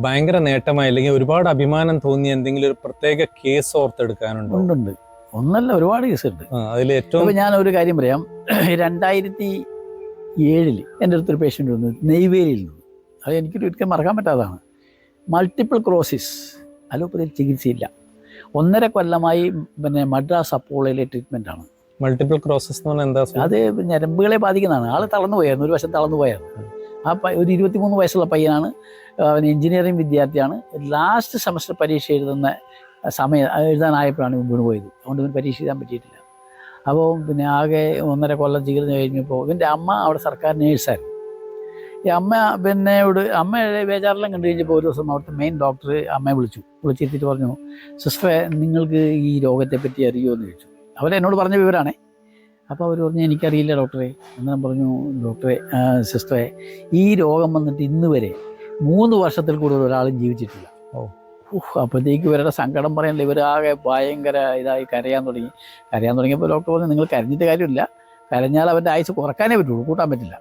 ഭയങ്കര നേട്ടമായി അല്ലെങ്കിൽ ഒരുപാട് അഭിമാനം തോന്നിയ എന്തെങ്കിലും ഒരു പ്രത്യേക കേസ് ഓർത്തെടുക്കാനുണ്ടോ? ഉണ്ട്. ഒന്നല്ല, ഒരുപാട് കേസുണ്ട്. അതിൽ ഏറ്റവും ഞാൻ ഒരു കാര്യം പറയാം. 2007 എൻ്റെ അടുത്തൊരു പേഷ്യൻ്റ് വന്നു നെയ്വേലിയിൽ നിന്ന്. അത് എനിക്കൊരു ഒരിക്കലും മറക്കാൻ പറ്റാത്തതാണ്. മൾട്ടിപ്പിൾ ക്രോസിസ്, അലോപ്പതിയിൽ ചികിത്സയില്ല. 1.5 കൊല്ലമായി പിന്നെ മദ്രാസ് അപ്പോളയിലെ ട്രീറ്റ്മെൻറ്റാണ്. മൾട്ടിപ്പിൾ ക്രോസിസ് എന്ന് പറഞ്ഞാൽ എന്താ? അത് ഞരമ്പുകളെ ബാധിക്കുന്നതാണ്. ആൾ തളർന്നു പോയായിരുന്നു, ഒരു വശം തളർന്നു പോയായിരുന്നു. ഒരു 23 വയസ്സുള്ള പയ്യനാണ്. അവൻ എഞ്ചിനീയറിംഗ് വിദ്യാർത്ഥിയാണ്. ലാസ്റ്റ് സെമസ്റ്റർ പരീക്ഷ എഴുതാനായപ്പോഴാണ് വീണുപോയത്. അതുകൊണ്ട് ഇവന് പരീക്ഷ എഴുതാൻ പറ്റിയിട്ടില്ല. അപ്പോൾ പിന്നെ ആകെ 1.5 കൊല്ലം ചികിത്സ കഴിഞ്ഞപ്പോൾ ഇവൻ്റെ അമ്മ അവിടെ സർക്കാർ നേഴ്സായിരുന്നു. ഈ അമ്മയുടെ ബേജാറെല്ലാം കണ്ടു കഴിഞ്ഞപ്പോൾ ഒരു ദിവസം അവിടുത്തെ മെയിൻ ഡോക്ടർ അമ്മയെ വിളിച്ചിരുത്തിയിട്ട് പറഞ്ഞു, സിസ്റ്ററെ നിങ്ങൾക്ക് ഈ രോഗത്തെ പറ്റി അറിയുമോ എന്ന് ചോദിച്ചു. അവരെന്നോട് പറഞ്ഞ വിവരമാണേ. അപ്പോൾ അവർ പറഞ്ഞു, എനിക്കറിയില്ല ഡോക്ടറെ. അന്നേരം പറഞ്ഞു, ഡോക്ടറെ സിസ്റ്ററെ ഈ രോഗം വന്നിട്ട് ഇന്ന് വരെ 3 വർഷത്തിൽ കൂടുതൽ ഒരാളും ജീവിച്ചിട്ടില്ല. അപ്പോഴത്തേക്ക് ഇവരുടെ സങ്കടം പറയാനില്ല. ഇവരാകെ ഭയങ്കര ഇതായി കരയാൻ തുടങ്ങിയപ്പോൾ ഡോക്ടർ പറഞ്ഞു, നിങ്ങൾ കരഞ്ഞിട്ട് കാര്യമില്ല, കരഞ്ഞാൽ അവൻ്റെ ആയുസ് കുറക്കാനേ പറ്റുള്ളൂ, കൂട്ടാൻ പറ്റില്ല.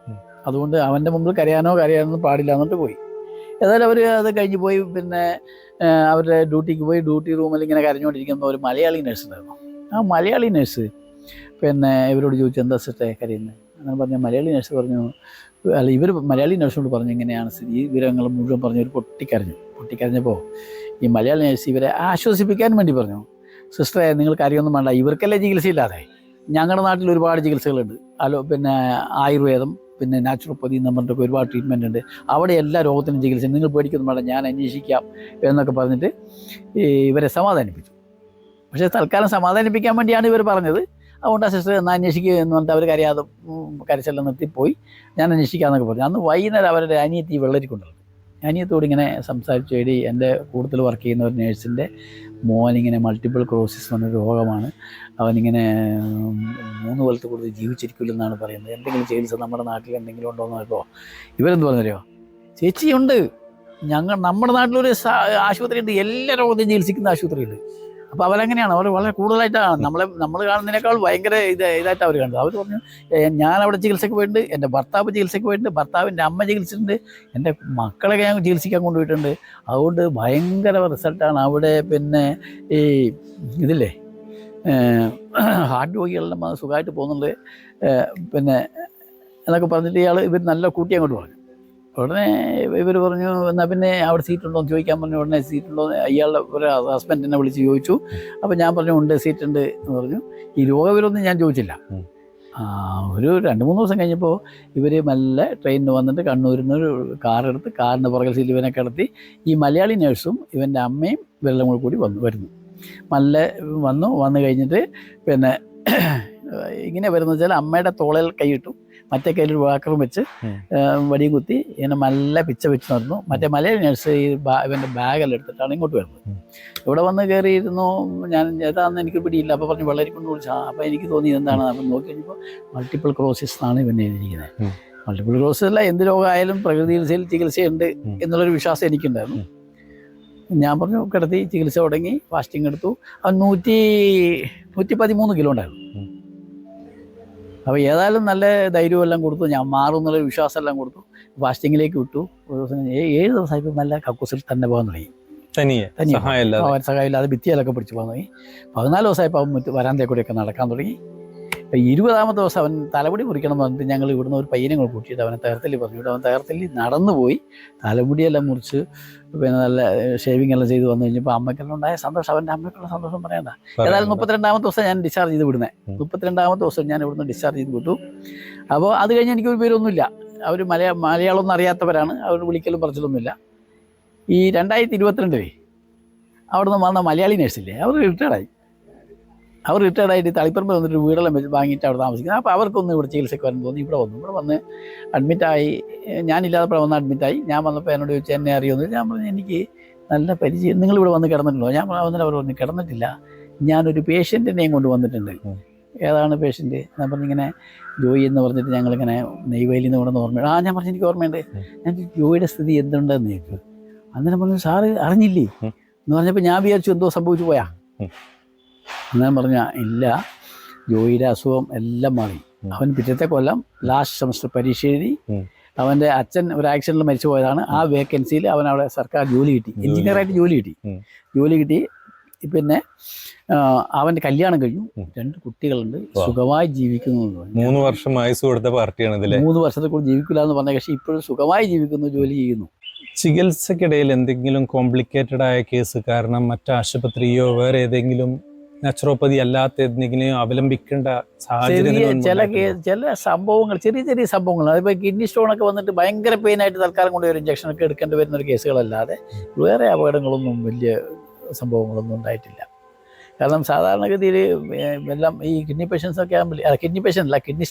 അതുകൊണ്ട് അവൻ്റെ മുമ്പിൽ കരയാനൊന്നും പാടില്ല എന്നിട്ട് പോയി. ഏതായാലും അവർ അത് കഴിഞ്ഞ് പോയി. പിന്നെ അവരുടെ ഡ്യൂട്ടിക്ക് പോയി. ഡ്യൂട്ടി റൂമിൽ ഇങ്ങനെ കരഞ്ഞുകൊണ്ടിരിക്കുന്ന ഒരു മലയാളി നേഴ്സ് ഉണ്ടായിരുന്നു. ആ മലയാളി നേഴ്സ് പിന്നെ ഇവരോട് ചോദിച്ചു, എന്താ സിസ്റ്ററെ കരയുന്നത്? അങ്ങനെ പറഞ്ഞ മലയാളി നേഴ്സ് പറഞ്ഞു, ഇവർ മലയാളി നേഴ്സിനോട് പറഞ്ഞു, ഇങ്ങനെയാണ് സ്ഥിതി, വിവരങ്ങൾ മുഴുവൻ പറഞ്ഞു. ഒരു പൊട്ടിക്കരഞ്ഞപ്പോൾ ഈ മലയാളി നേഴ്സ് ഇവരെ ആശ്വസിപ്പിക്കാൻ വേണ്ടി പറഞ്ഞു, സിസ്റ്ററെ നിങ്ങൾക്ക് അറിയൊന്നും വേണ്ട, ഇവർക്കല്ലേ ചികിത്സയില്ലാതെ ഞങ്ങളുടെ നാട്ടിൽ ഒരുപാട് ചികിത്സകളുണ്ട്. പിന്നെ ആയുർവേദം, പിന്നെ നാച്ചുറോപ്പതി എന്ന് പറഞ്ഞിട്ടൊക്കെ ഒരുപാട് ട്രീറ്റ്മെൻ്റ് ഉണ്ട്. അവിടെ എല്ലാ രോഗത്തിനും ചികിത്സ, നിങ്ങൾ പേടിക്കൊന്നും വേണ്ട, ഞാൻ അന്വേഷിക്കാം എന്നൊക്കെ പറഞ്ഞിട്ട് ഇവരെ സമാധാനിപ്പിച്ചു. പക്ഷേ തൽക്കാലം സമാധാനിപ്പിക്കാൻ വേണ്ടിയാണ് ഇവർ പറഞ്ഞത്. അതുകൊണ്ട് ആ സിസ്റ്റർ എന്നാൽ അന്വേഷിക്കുക എന്ന് പറഞ്ഞിട്ട് അവർ കരയാതെ കരച്ചെല്ലാം നിർത്തിപ്പോയി. ഞാൻ അന്വേഷിക്കാമെന്നൊക്കെ പറഞ്ഞു. അന്ന് വൈകുന്നേരം അവരുടെ അനിയത്തി വെള്ളരിക്കൊണ്ടുള്ളത്. അനിയത്തോട് ഇങ്ങനെ സംസാരിച്ചു, എടി എൻ്റെ കൂടുതൽ വർക്ക് ചെയ്യുന്ന ഒരു നേഴ്സിൻ്റെ മോനിങ്ങനെ മൾട്ടിപ്പിൾ ക്രോസിസ് എന്ന രോഗമാണ്, അവനിങ്ങനെ 3 കൊല്ലത്തിൽ കൂടുതൽ ജീവിച്ചിരിക്കില്ലെന്നാണ് പറയുന്നത്, എന്തെങ്കിലും ചികിത്സ നമ്മുടെ നാട്ടിൽ എന്തെങ്കിലും ഉണ്ടോ എന്ന് നോക്കുമ്പോൾ ഇവരെന്ത് പറഞ്ഞോ, ചേച്ചിയുണ്ട്, നമ്മുടെ നാട്ടിലൊരു ആശുപത്രി ഉണ്ട്, എല്ലാ രോഗത്തെയും ചികിത്സിക്കുന്ന ആശുപത്രി ഉണ്ട്. അപ്പോൾ അവരങ്ങനെയാണ്, അവർ വളരെ കൂടുതലായിട്ടാണ് നമ്മൾ കാണുന്നതിനേക്കാൾ ഭയങ്കര ഇതായിട്ട് അവർ കണ്ടത്. അവർ പറഞ്ഞു, ഞാനവിടെ ചികിത്സയ്ക്ക് പോയിട്ടുണ്ട്, എൻ്റെ ഭർത്താവ് ചികിത്സയ്ക്ക് പോയിട്ടുണ്ട്, ഭർത്താവിൻ്റെ അമ്മ ചികിത്സിച്ചിട്ടുണ്ട്, എൻ്റെ മക്കളൊക്കെ ഞാൻ ചികിത്സിക്കാൻ കൊണ്ടുപോയിട്ടുണ്ട്, അതുകൊണ്ട് ഭയങ്കര റിസൾട്ടാണ് അവിടെ. പിന്നെ ഈ ഇതില്ലേ ഹാർട്ട് രോഗികളെല്ലാം സുഖമായിട്ട് പോകുന്നുണ്ട് പിന്നെ എന്നൊക്കെ പറഞ്ഞിട്ട് ഇവർ നല്ല കൂട്ടി അങ്ങോട്ട് പറഞ്ഞു. ഉടനെ ഇവർ പറഞ്ഞു, എന്നാൽ പിന്നെ അവിടെ സീറ്റുണ്ടോ എന്ന് ചോദിക്കാൻ പറഞ്ഞു. ഉടനെ സീറ്റുണ്ടോ ഇയാളുടെ ഒരു ഹസ്ബൻഡിനെ വിളിച്ച് ചോദിച്ചു. അപ്പോൾ ഞാൻ പറഞ്ഞു ഉണ്ട്, സീറ്റുണ്ട് എന്ന് പറഞ്ഞു. ഈ രോഗവിവരമൊന്നും ഞാൻ ചോദിച്ചില്ല. ഒരു 2-3 ദിവസം കഴിഞ്ഞപ്പോൾ ഇവർ മെല്ലെ ട്രെയിനിന് വന്നിട്ട് കണ്ണൂരിൽ നിന്ന് ഒരു കാറെടുത്ത് കാറിൻ്റെ പുറകിൽ സീറ്റ് ഇവനെ കിടത്തി ഈ മലയാളി നേഴ്സും ഇവൻ്റെ അമ്മയും ഇവരെല്ലാം കൂടി വരുന്നു. മെല്ലെ വന്നു കഴിഞ്ഞിട്ട് പിന്നെ ഇങ്ങനെ വരുന്നത് വെച്ചാൽ അമ്മയുടെ തോളയിൽ കൈയിട്ടു, മറ്റേ കയ്യിൽ വാക്കറും വെച്ച് വടിയും കുത്തി ഇങ്ങനെ നല്ല പിച്ച വെച്ച് നടന്നു. മറ്റേ മലയാളി നേഴ്സ് ഈ ഇവൻ്റെ ബാഗെല്ലാം എടുത്തിട്ടാണ് ഇങ്ങോട്ട് വരുന്നത്. ഇവിടെ വന്ന് കയറിയിരുന്നു. ഞാൻ ഏതാണെന്ന് എനിക്ക് പിടിയില്ല. അപ്പോൾ പറഞ്ഞു വളരെ കൊണ്ട് വിളിച്ചാൽ. അപ്പോൾ എനിക്ക് തോന്നി എന്താണ്. അപ്പം നോക്കി കഴിഞ്ഞപ്പോൾ മൾട്ടിപ്പിൾ ക്രോസിസ് എന്നാണ് ഇവൻ എഴുതിയിരിക്കുന്നത്. മൾട്ടിപ്പിൾ ക്രോസിസ് അല്ല, എന്ത് രോഗമായാലും പ്രകൃതി ചികിത്സയുണ്ട് എന്നുള്ളൊരു വിശ്വാസം എനിക്കുണ്ടായിരുന്നു. ഞാൻ പറഞ്ഞു കിടത്തി ചികിത്സ തുടങ്ങി, ഫാസ്റ്റിംഗ് എടുത്തു. അവൻ 113 കിലോ ഉണ്ടായിരുന്നു. അപ്പോൾ ഏതായാലും നല്ല ധൈര്യമെല്ലാം കൊടുത്തു, ഞാൻ മാറും എന്നുള്ളൊരു വിശ്വാസം എല്ലാം കൊടുത്തു. ഫാസ്റ്റിങ്ങിലേക്ക് വിട്ടു. ഒരു ദിവസം 7 ദിവസമായപ്പോൾ നല്ല കക്കൂസിൽ തന്നെ പോകാൻ തുടങ്ങി. സഹായമില്ലാതെ ഭിത്തിയിലൊക്കെ പിടിച്ച് പോകാൻ തുടങ്ങി. 14 ദിവസമായപ്പോൾ അവൻ വരാന്തേ കൂടിയൊക്കെ നടക്കാൻ തുടങ്ങി. 20ാമത്തെ ദിവസം അവൻ തലമുടി മുറിക്കണം എന്ന് പറഞ്ഞിട്ട് ഞങ്ങൾ ഇവിടുന്ന് ഒരു പയ്യനെ കൂടെ കൂട്ടിയിട്ട് അവനെ തേർത്തല്ലി പറഞ്ഞു. അവൻ തേർത്തല്ലി നടന്നു പോയി തലമുടിയെല്ലാം മുറിച്ച് പിന്നെ നല്ല ഷേവിങ് എല്ലാം ചെയ്ത് വന്നു കഴിഞ്ഞപ്പോൾ അമ്മയ്ക്കെല്ലാം ഉണ്ടായ സന്തോഷം, അവൻ്റെ അമ്മയ്ക്കുള്ള സന്തോഷം പറയണ്ട. ഏതായാലും 32ാമത്തെ ദിവസം ഞാൻ ഡിസ്ചാർജ് ചെയ്ത് വിടുന്നത്. 32ാമത്തെ ദിവസം ഞാൻ ഇവിടുന്ന് ഡിസ്ചാർജ് ചെയ്ത് വിട്ടു. അപ്പോൾ അത് കഴിഞ്ഞ് എനിക്കൊരു പേരൊന്നുമില്ല. അവർ മലയാളമൊന്നും അറിയാത്തവരാണ്, അവർ വിളിക്കലും പറച്ചിലൊന്നുമില്ല. ഈ 2022 അവിടെ നിന്ന് വന്ന മലയാളി നേഴ്സില്ലേ, അവർ റിട്ടയർഡായി. അവർ റിട്ടയർഡായിട്ട് തളിപ്പറമ്പ് വന്നിട്ട് വീടെല്ലാം വെച്ച് വാങ്ങിയിട്ട് അവിടെ താമസിക്കുന്നത്. അപ്പോൾ അവർക്കൊന്നും ഇവിടെ ചികിത്സയ്ക്ക് വരാൻ തോന്നി. ഇവിടെ വന്ന് അഡ്മിറ്റായി. ഞാനില്ലാതെ വന്ന് അഡ്മിറ്റായി. ഞാൻ വന്നപ്പോൾ എന്നോട് ചോദിച്ചു എന്നെ അറിയുമെന്ന്. ഞാൻ പറഞ്ഞു എനിക്ക് നല്ല പരിചയം, നിങ്ങളിവിടെ വന്ന് കിടന്നിട്ടുണ്ടോ? ഞാൻ വന്നിട്ട് അവർ വന്ന് കിടന്നിട്ടില്ല, ഞാനൊരു പേഷ്യൻറ്റിനെയും കൊണ്ട് വന്നിട്ടുണ്ട്. ഏതാണ് പേഷ്യൻറ്റ്? ഞാൻ പറഞ്ഞിങ്ങനെ ജോയി എന്ന് പറഞ്ഞിട്ട് ഞങ്ങളിങ്ങനെ നെയ്വേലിയിൽ നിന്ന് കൊണ്ടെന്ന് ഓർമ്മയുണ്ട്. ഞാൻ പറഞ്ഞു എനിക്ക് ഓർമ്മയുണ്ട്. ഞാൻ ജോയിയുടെ സ്ഥിതി എന്തുണ്ടെന്ന് ചോദിച്ചു. അന്നേരം പറഞ്ഞു സാറ് അറിഞ്ഞില്ലേ എന്ന് പറഞ്ഞപ്പോൾ ഞാൻ വിചാരിച്ചു എന്തോ സംഭവിച്ചു പോയാ. അന്നേരം പറഞ്ഞ ഇല്ല, ജോയിയുടെ അസുഖം എല്ലാം മാറി. അവൻ പിറ്റത്തെ കൊല്ലം ലാസ്റ്റ് സെമസ്റ്റർ പരീക്ഷ എഴുതി. അവൻ്റെ അച്ഛൻ ഒരു ആക്സിഡൻറ്റിൽ മരിച്ചു പോയതാണ്. ആ വേക്കൻസിയിൽ അവൻ അവിടെ സർക്കാർ ജോലി കിട്ടി, എഞ്ചിനീയറായിട്ട് ജോലി കിട്ടി. പിന്നെ അവൻ്റെ കല്യാണം കഴിഞ്ഞു, 2 കുട്ടികളുണ്ട്, സുഖമായി ജീവിക്കുന്നു. 3 വർഷം ആയുസ് കൊടുത്ത പാർട്ടിയാണ് ഇതിലെ. 3 വർഷത്തെ കൂടി ജീവിക്കില്ല എന്ന് പറഞ്ഞ പക്ഷേ ഇപ്പോഴും സുഖമായി ജീവിക്കുന്നു, ജോലി ചെയ്യുന്നു. ചികിത്സക്കിടയിൽ എന്തെങ്കിലും കോംപ്ലിക്കേറ്റഡ് ആയ കേസ് കാരണം മറ്റു ആശുപത്രിയോ വേറെ ഏതെങ്കിലും നാച്ചുറോപ്പതി അല്ലാത്ത എന്തെങ്കിലും അവലംബിക്കേണ്ട സാഹചര്യം? ചില സംഭവങ്ങൾ, ചെറിയ സംഭവങ്ങൾ, അതിപ്പോൾ കിഡ്നി സ്റ്റോണൊക്കെ വന്നിട്ട് ഭയങ്കര പെയിനായിട്ട് തൽക്കാലം കൊണ്ട് ഒരു ഇഞ്ചക്ഷനൊക്കെ എടുക്കേണ്ടി വരുന്ന ഒരു കേസുകളല്ലാതെ വേറെ അപകടങ്ങളൊന്നും വലിയ സംഭവങ്ങളൊന്നും ഉണ്ടായിട്ടില്ല. കാരണം സാധാരണഗതിയിൽ എല്ലാം ഈ കിഡ്നി പേഷ്യൻസൊക്കെ ആകുമ്പോൾ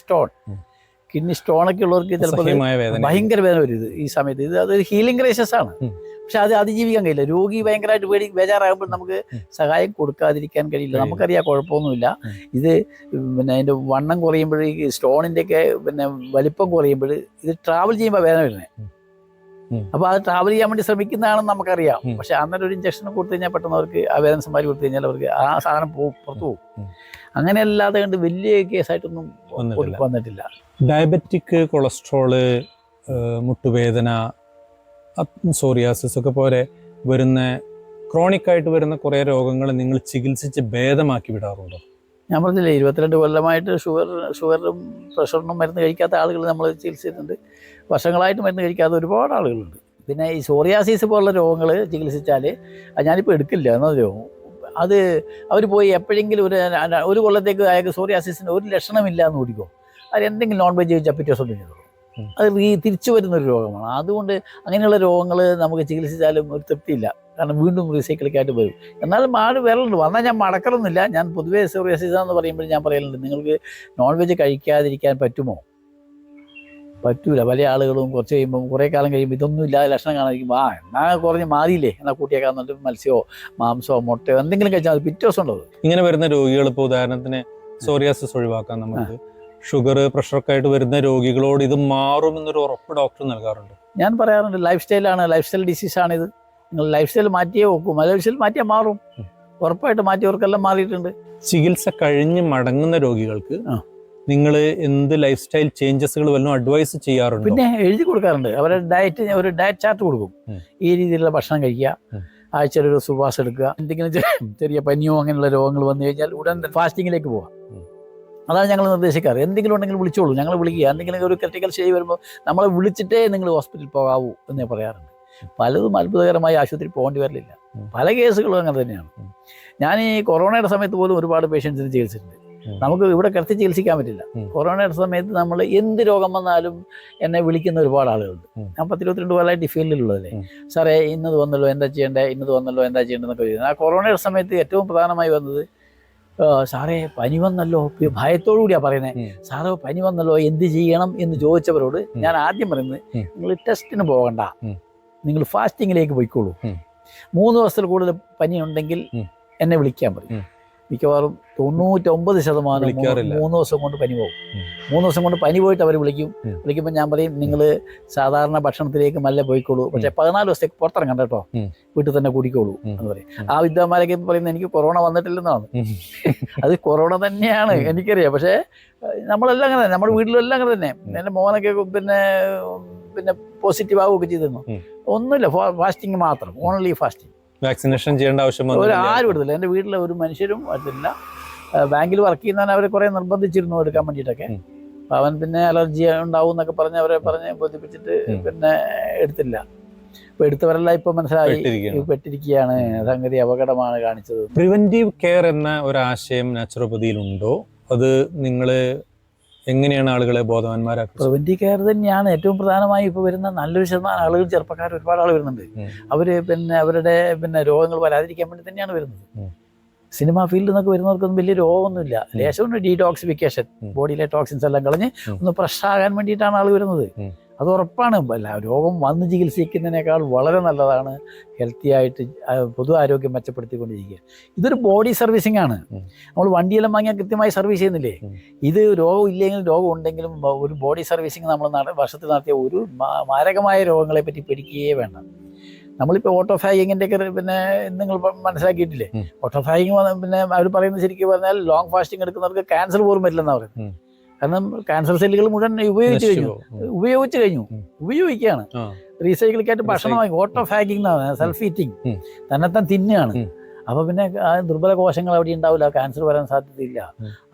കിഡ്നി സ്റ്റോണൊക്കെ ഉള്ളവർക്ക് ചിലപ്പോൾ ഭയങ്കര വേദന വരും ഈ സമയത്ത്. അതൊരു ഹീലിംഗ് ക്രൈസിസ് ആണ്. പക്ഷെ അത് അതിജീവിക്കാൻ കഴിയില്ല. രോഗി ഭയങ്കരമായിട്ട് ബേജാറാകുമ്പോൾ നമുക്ക് സഹായം കൊടുക്കാതിരിക്കാൻ കഴിയില്ല. നമുക്കറിയാം കുഴപ്പമൊന്നുമില്ല. ഇത് പിന്നെ അതിൻ്റെ വണ്ണം കുറയുമ്പോൾ, ഈ സ്റ്റോണിൻ്റെയൊക്കെ പിന്നെ വലിപ്പം കുറയുമ്പോൾ ഇത് ട്രാവൽ ചെയ്യുമ്പോൾ വേദന വരുന്നത്. അപ്പോൾ അത് ട്രാവൽ ചെയ്യാൻ വേണ്ടി ശ്രമിക്കുന്നതാണെന്ന് നമുക്കറിയാം. പക്ഷെ അന്നേരം ഒരു ഇഞ്ചക്ഷൻ കൊടുത്തു കഴിഞ്ഞാൽ പെട്ടെന്ന് അവർക്ക് ആ വേദന സമ്പാദിച്ച് കൊടുത്തു കഴിഞ്ഞാൽ അവർക്ക് ആ സാധനം പുറത്തു പോകും. അങ്ങനെ അല്ലാതെ കണ്ട് വലിയ കേസായിട്ടൊന്നും വന്നിട്ടില്ല. ഡയബറ്റിക്, കൊളസ്ട്രോള്, മുട്ടുവേദന, സോറിയാസിസ് ഒക്കെ പോലെ വരുന്ന ക്രോണിക്കായിട്ട് വരുന്ന കുറേ രോഗങ്ങൾ നിങ്ങൾ ചികിത്സിച്ച് ഭേദമാക്കി വിടാറുണ്ടോ? ഞാൻ പറഞ്ഞില്ലേ 22 കൊല്ലമായിട്ട് ഷുഗറും പ്രഷറിനും മരുന്ന് കഴിക്കാത്ത ആളുകൾ നമ്മൾ ചികിത്സിച്ചിട്ടുണ്ട്. വർഷങ്ങളായിട്ട് മരുന്ന് കഴിക്കാത്ത ഒരുപാട് ആളുകളുണ്ട്. പിന്നെ ഈ സോറിയാസിസ് പോലുള്ള രോഗങ്ങൾ ചികിത്സിച്ചാൽ ഞാനിപ്പോൾ എടുക്കില്ല എന്നോ, അത് അവർ പോയി എപ്പോഴെങ്കിലും ഒരു കൊല്ലത്തേക്ക് അയാൾക്ക് സോറിയാസിസിന് ഒരു ലക്ഷണമില്ല എന്ന് ഓടിക്കോ, അത് എന്തെങ്കിലും നോൺ വെജ് കഴിച്ചാൽ പിറ്റേ ദിവസം ചെയ്തോളൂ. അത് തിരിച്ചു വരുന്നൊരു രോഗമാണ്. അതുകൊണ്ട് അങ്ങനെയുള്ള രോഗങ്ങൾ നമുക്ക് ചികിത്സിച്ചാലും ഒരു തൃപ്തിയില്ല. കാരണം വീണ്ടും റീസൈക്കിളിക്കായിട്ട് വരും. എന്നാലും ആട് വരലുണ്ട്. വന്നാൽ ഞാൻ മടക്കലൊന്നുമില്ല. ഞാൻ പൊതുവേ സോറിയാസിസ് എന്ന് പറയുമ്പോൾ ഞാൻ പറയലുണ്ട്, നിങ്ങൾക്ക് നോൺ വെജ് കഴിക്കാതിരിക്കാൻ പറ്റുമോ? പറ്റൂല. പല ആളുകളും കുറച്ച് കഴിയുമ്പോൾ കുറേ കാലം കഴിയുമ്പോൾ ഇതൊന്നും ഇല്ലാതെ ലക്ഷണം കാണാതിരിക്കുമ്പോൾ എന്നാൽ കുറഞ്ഞ് മാറിയില്ലേ എന്നാൽ കൂട്ടിയേക്കാന്നിട്ട് മത്സ്യമോ മാംസമോ മുട്ടയോ എന്തെങ്കിലും കഴിച്ചാൽ അത് പിറ്റേ ദിവസം ഉണ്ടത്. ഇങ്ങനെ വരുന്ന രോഗികൾ ഇപ്പോൾ ഉദാഹരണത്തിന് സോറിയാസിസ് ഒഴിവാക്കാൻ നമുക്ക് ഷുഗർ പ്രഷറൊക്കെ ആയിട്ട് വരുന്ന രോഗികളോട് ഇത് മാറുമെന്നൊരു ഉറപ്പ് ഡോക്ടർ നൽകാറുണ്ട്. ഞാൻ പറയാറുണ്ട് ലൈഫ് സ്റ്റൈൽ ഡിസീസാണിത്. നിങ്ങൾ ലൈഫ് സ്റ്റൈൽ മാറ്റിയേ വെക്കും. ലൈഫ് സ്റ്റൈൽ മാറ്റിയാൽ മാറും. ഉറപ്പായിട്ട് മാറ്റിയവർക്കെല്ലാം മാറിയിട്ടുണ്ട്. ചികിത്സ കഴിഞ്ഞ് മടങ്ങുന്ന രോഗികൾക്ക് നിങ്ങൾ എന്ത് ലൈഫ് സ്റ്റൈൽ ചേഞ്ചസുകൾ വല്ലതും അഡ്വൈസ് ചെയ്യാറുണ്ട്? പിന്നെ എഴുതി കൊടുക്കാറുണ്ട്. അവരുടെ ഒരു ഡയറ്റ് ചാർട്ട് കൊടുക്കും. ഈ രീതിയിലുള്ള ഭക്ഷണം കഴിക്കുക, ആഴ്ചയിൽ ഒരു സുവാസം എടുക്കുക, എന്തെങ്കിലും ചെറിയ പനിയോ അങ്ങനെയുള്ള രോഗങ്ങൾ വന്നു കഴിഞ്ഞാൽ ഉടൻ ഫാസ്റ്റിങ്ങിലേക്ക് പോകാം. അതാണ് ഞങ്ങൾ നിർദ്ദേശിക്കാറ്. എന്തെങ്കിലും ഉണ്ടെങ്കിൽ വിളിച്ചോളൂ, ഞങ്ങൾ വിളിക്കുക. എന്തെങ്കിലും ഒരു ക്രിട്ടിക്കൽ സ്റ്റേജ് വരുമ്പോൾ നമ്മളെ വിളിച്ചിട്ടേ നിങ്ങൾ ഹോസ്പിറ്റലിൽ പോകാവൂ എന്ന് പറയാറുണ്ട്. പലതും അത്ഭുതകരമായി ആശുപത്രിയിൽ പോകേണ്ടി വരില്ല. പല കേസുകളും അങ്ങനെ തന്നെയാണ്. ഞാൻ ഈ കൊറോണയുടെ സമയത്ത് പോലും ഒരുപാട് പേഷ്യൻസിന് ചികിത്സിച്ചിട്ടുണ്ട്. നമുക്ക് ഇവിടെ കിടത്തി ചികിത്സിക്കാൻ പറ്റില്ല. കൊറോണയുടെ സമയത്ത് നമ്മൾ എന്ത് രോഗം വന്നാലും എന്നെ വിളിക്കുന്ന ഒരുപാട് ആളുകളുണ്ട്. ഞാൻ 10-22 കൊല്ലമായിട്ട് ഈ ഫീൽഡിലുള്ളതല്ലേ. സാറേ ഇന്നത് വന്നല്ലോ എന്താ ചെയ്യേണ്ടത്, ഇന്നത് വന്നല്ലോ എന്താ ചെയ്യേണ്ടതെന്നൊക്കെ ചോദിക്കുന്നത്. ആ കൊറോണയുടെ സമയത്ത് ഏറ്റവും പ്രധാനമായി വന്നത് സാറേ പനി വന്നല്ലോ, ഭയത്തോടു കൂടിയാണ് പറയുന്നത്. സാറേ പനി വന്നല്ലോ എന്ത് ചെയ്യണം എന്ന് ചോദിച്ചവരോട് ഞാൻ ആദ്യം പറയുന്നത് നിങ്ങൾ ടെസ്റ്റിന് പോകണ്ട, നിങ്ങൾ ഫാസ്റ്റിങ്ങിലേക്ക് പോയിക്കോളൂ. 3 ദിവസത്തിൽ കൂടുതൽ പനി ഉണ്ടെങ്കിൽ എന്നെ വിളിക്കാൻ പറയും. മിക്കവാറും 99% 3 ദിവസം കൊണ്ട് പനി പോകും. 3 ദിവസം കൊണ്ട് പനി പോയിട്ട് അവർ വിളിക്കുമ്പോൾ ഞാൻ പറയും നിങ്ങൾ സാധാരണ ഭക്ഷണത്തിലേക്ക് നല്ല പോയിക്കോളൂ, പക്ഷെ 14 ദിവസത്തേക്ക് പുറത്തിറങ്ങണ്ട കേട്ടോ, വീട്ടിൽ തന്നെ കുടിക്കോളൂ എന്ന് പറയും. ആ വിദ്വാന്മാരൊക്കെ പറയുന്നത് എനിക്ക് കൊറോണ വന്നിട്ടില്ലെന്നാണ്. അത് കൊറോണ തന്നെയാണ് എനിക്കറിയാം. പക്ഷേ നമ്മളെല്ലാം അങ്ങനെ, നമ്മുടെ വീട്ടിലെല്ലാം അങ്ങനെ തന്നെ. എൻ്റെ മോനൊക്കെ പിന്നെ പോസിറ്റീവ് ആവുകയൊക്കെ ചെയ്തിരുന്നു. ഒന്നുമില്ല, ഫാസ്റ്റിംഗ് മാത്രം, ഓൺലി ഫാസ്റ്റിംഗ്. വാക്സിനേഷൻ ചെയ്യേണ്ട ആവശ്യം ആരും എടുത്തില്ല. എൻ്റെ വീട്ടിലെ ഒരു മനുഷ്യരും എടുത്തില്ല. ബാങ്കിൽ വർക്ക് ചെയ്യുന്നവൻ അവരെ കുറേ നിർബന്ധിച്ചിരുന്നു എടുക്കാൻ വേണ്ടിയിട്ടൊക്കെ. അവൻ പിന്നെ അലർജി ഉണ്ടാവും എന്നൊക്കെ പറഞ്ഞ് ബോധിപ്പിച്ചിട്ട് പിന്നെ എടുത്തില്ല. ഇപ്പൊ എടുത്തവരെല്ലാം ഇപ്പൊ മനസ്സിലായി പെട്ടിരിക്കുകയാണ്. സംഗതി അപകടമാണ് കാണിച്ചത്. പ്രിവെന്റീവ് കെയർ എന്ന ഒരു ആശയം നാച്ചുറോപ്പതിയിലുണ്ടോ? അത് നിങ്ങള് എങ്ങനെയാണ് ആളുകളെ ബോധവാന്മാരാക്കുക? പ്രിവെന്റീവ് കെയർ തന്നെയാണ് ഏറ്റവും പ്രധാനമായി ഇപ്പോൾ വരുന്ന നല്ലൊരു ശതമാനം ആളുകൾ. ചെറുപ്പക്കാർ ഒരുപാട് ആൾ വരുന്നുണ്ട്. അവര് അവരുടെ രോഗങ്ങൾ വരാതിരിക്കാൻ വേണ്ടി തന്നെയാണ് വരുന്നത്. സിനിമ ഫീൽഡിൽ നിന്നൊക്കെ വരുന്നവർക്കൊന്നും വലിയ രോഗമൊന്നുമില്ല. ലേശം ഡീടോക്സിഫിക്കേഷൻ, ബോഡിയിലെ ടോക്സിൻസ് എല്ലാം കളഞ്ഞ് ഒന്ന് ഫ്രഷ് ആകാൻ വേണ്ടിയിട്ടാണ് ആൾ വരുന്നത്. അത് ഉറപ്പാണ്. രോഗം വന്ന് ചികിത്സിക്കുന്നതിനേക്കാൾ വളരെ നല്ലതാണ് ഹെൽത്തി ആയിട്ട് പൊതു ആരോഗ്യം മെച്ചപ്പെടുത്തിക്കൊണ്ടിരിക്കുക. ഇതൊരു ബോഡി സർവീസിംഗ് ആണ്. നമ്മൾ വണ്ടിയെല്ലാം വാങ്ങിയാൽ കൃത്യമായി സർവീസ് ചെയ്യുന്നില്ലേ? ഇത് രോഗം ഇല്ലെങ്കിലും രോഗം ഉണ്ടെങ്കിലും ഒരു ബോഡി സർവീസിങ് നമ്മൾ വർഷത്തിൽ നടത്തിയ ഒരു മാരകമായ രോഗങ്ങളെ പറ്റി പേടിക്കുകയേ വേണ്ട. നമ്മളിപ്പോൾ ഓട്ടോഫാഗിങ്ങിൻ്റെ ഒക്കെ നിങ്ങൾ മനസ്സിലാക്കിയിട്ടില്ലേ? ഓട്ടോഫാഗിങ് പിന്നെ അവർ പറയുന്നത് ശരിക്കും പറഞ്ഞാൽ ലോങ് ഫാസ്റ്റിംഗ് എടുക്കുന്നവർക്ക് ക്യാൻസർ പോലും വരില്ലെന്നാണ് പറയുന്നത്. കാരണം ക്യാൻസർ സെല്ലുകൾ മുഴുവൻ ഉപയോഗിക്കുകയാണ്, റീസൈക്കിളിക്കായിട്ട് ഭക്ഷണം വാങ്ങി. ഓട്ടോഫാഗിങ് എന്നാണ്, സെൽഫ് ഈറ്റിംഗ്, തന്നെത്താൻ തിന്നുകയാണ്. അപ്പോൾ പിന്നെ ദുർബല കോശങ്ങൾ അവിടെ ഉണ്ടാവില്ല, ക്യാൻസർ വരാൻ സാധ്യതയില്ല.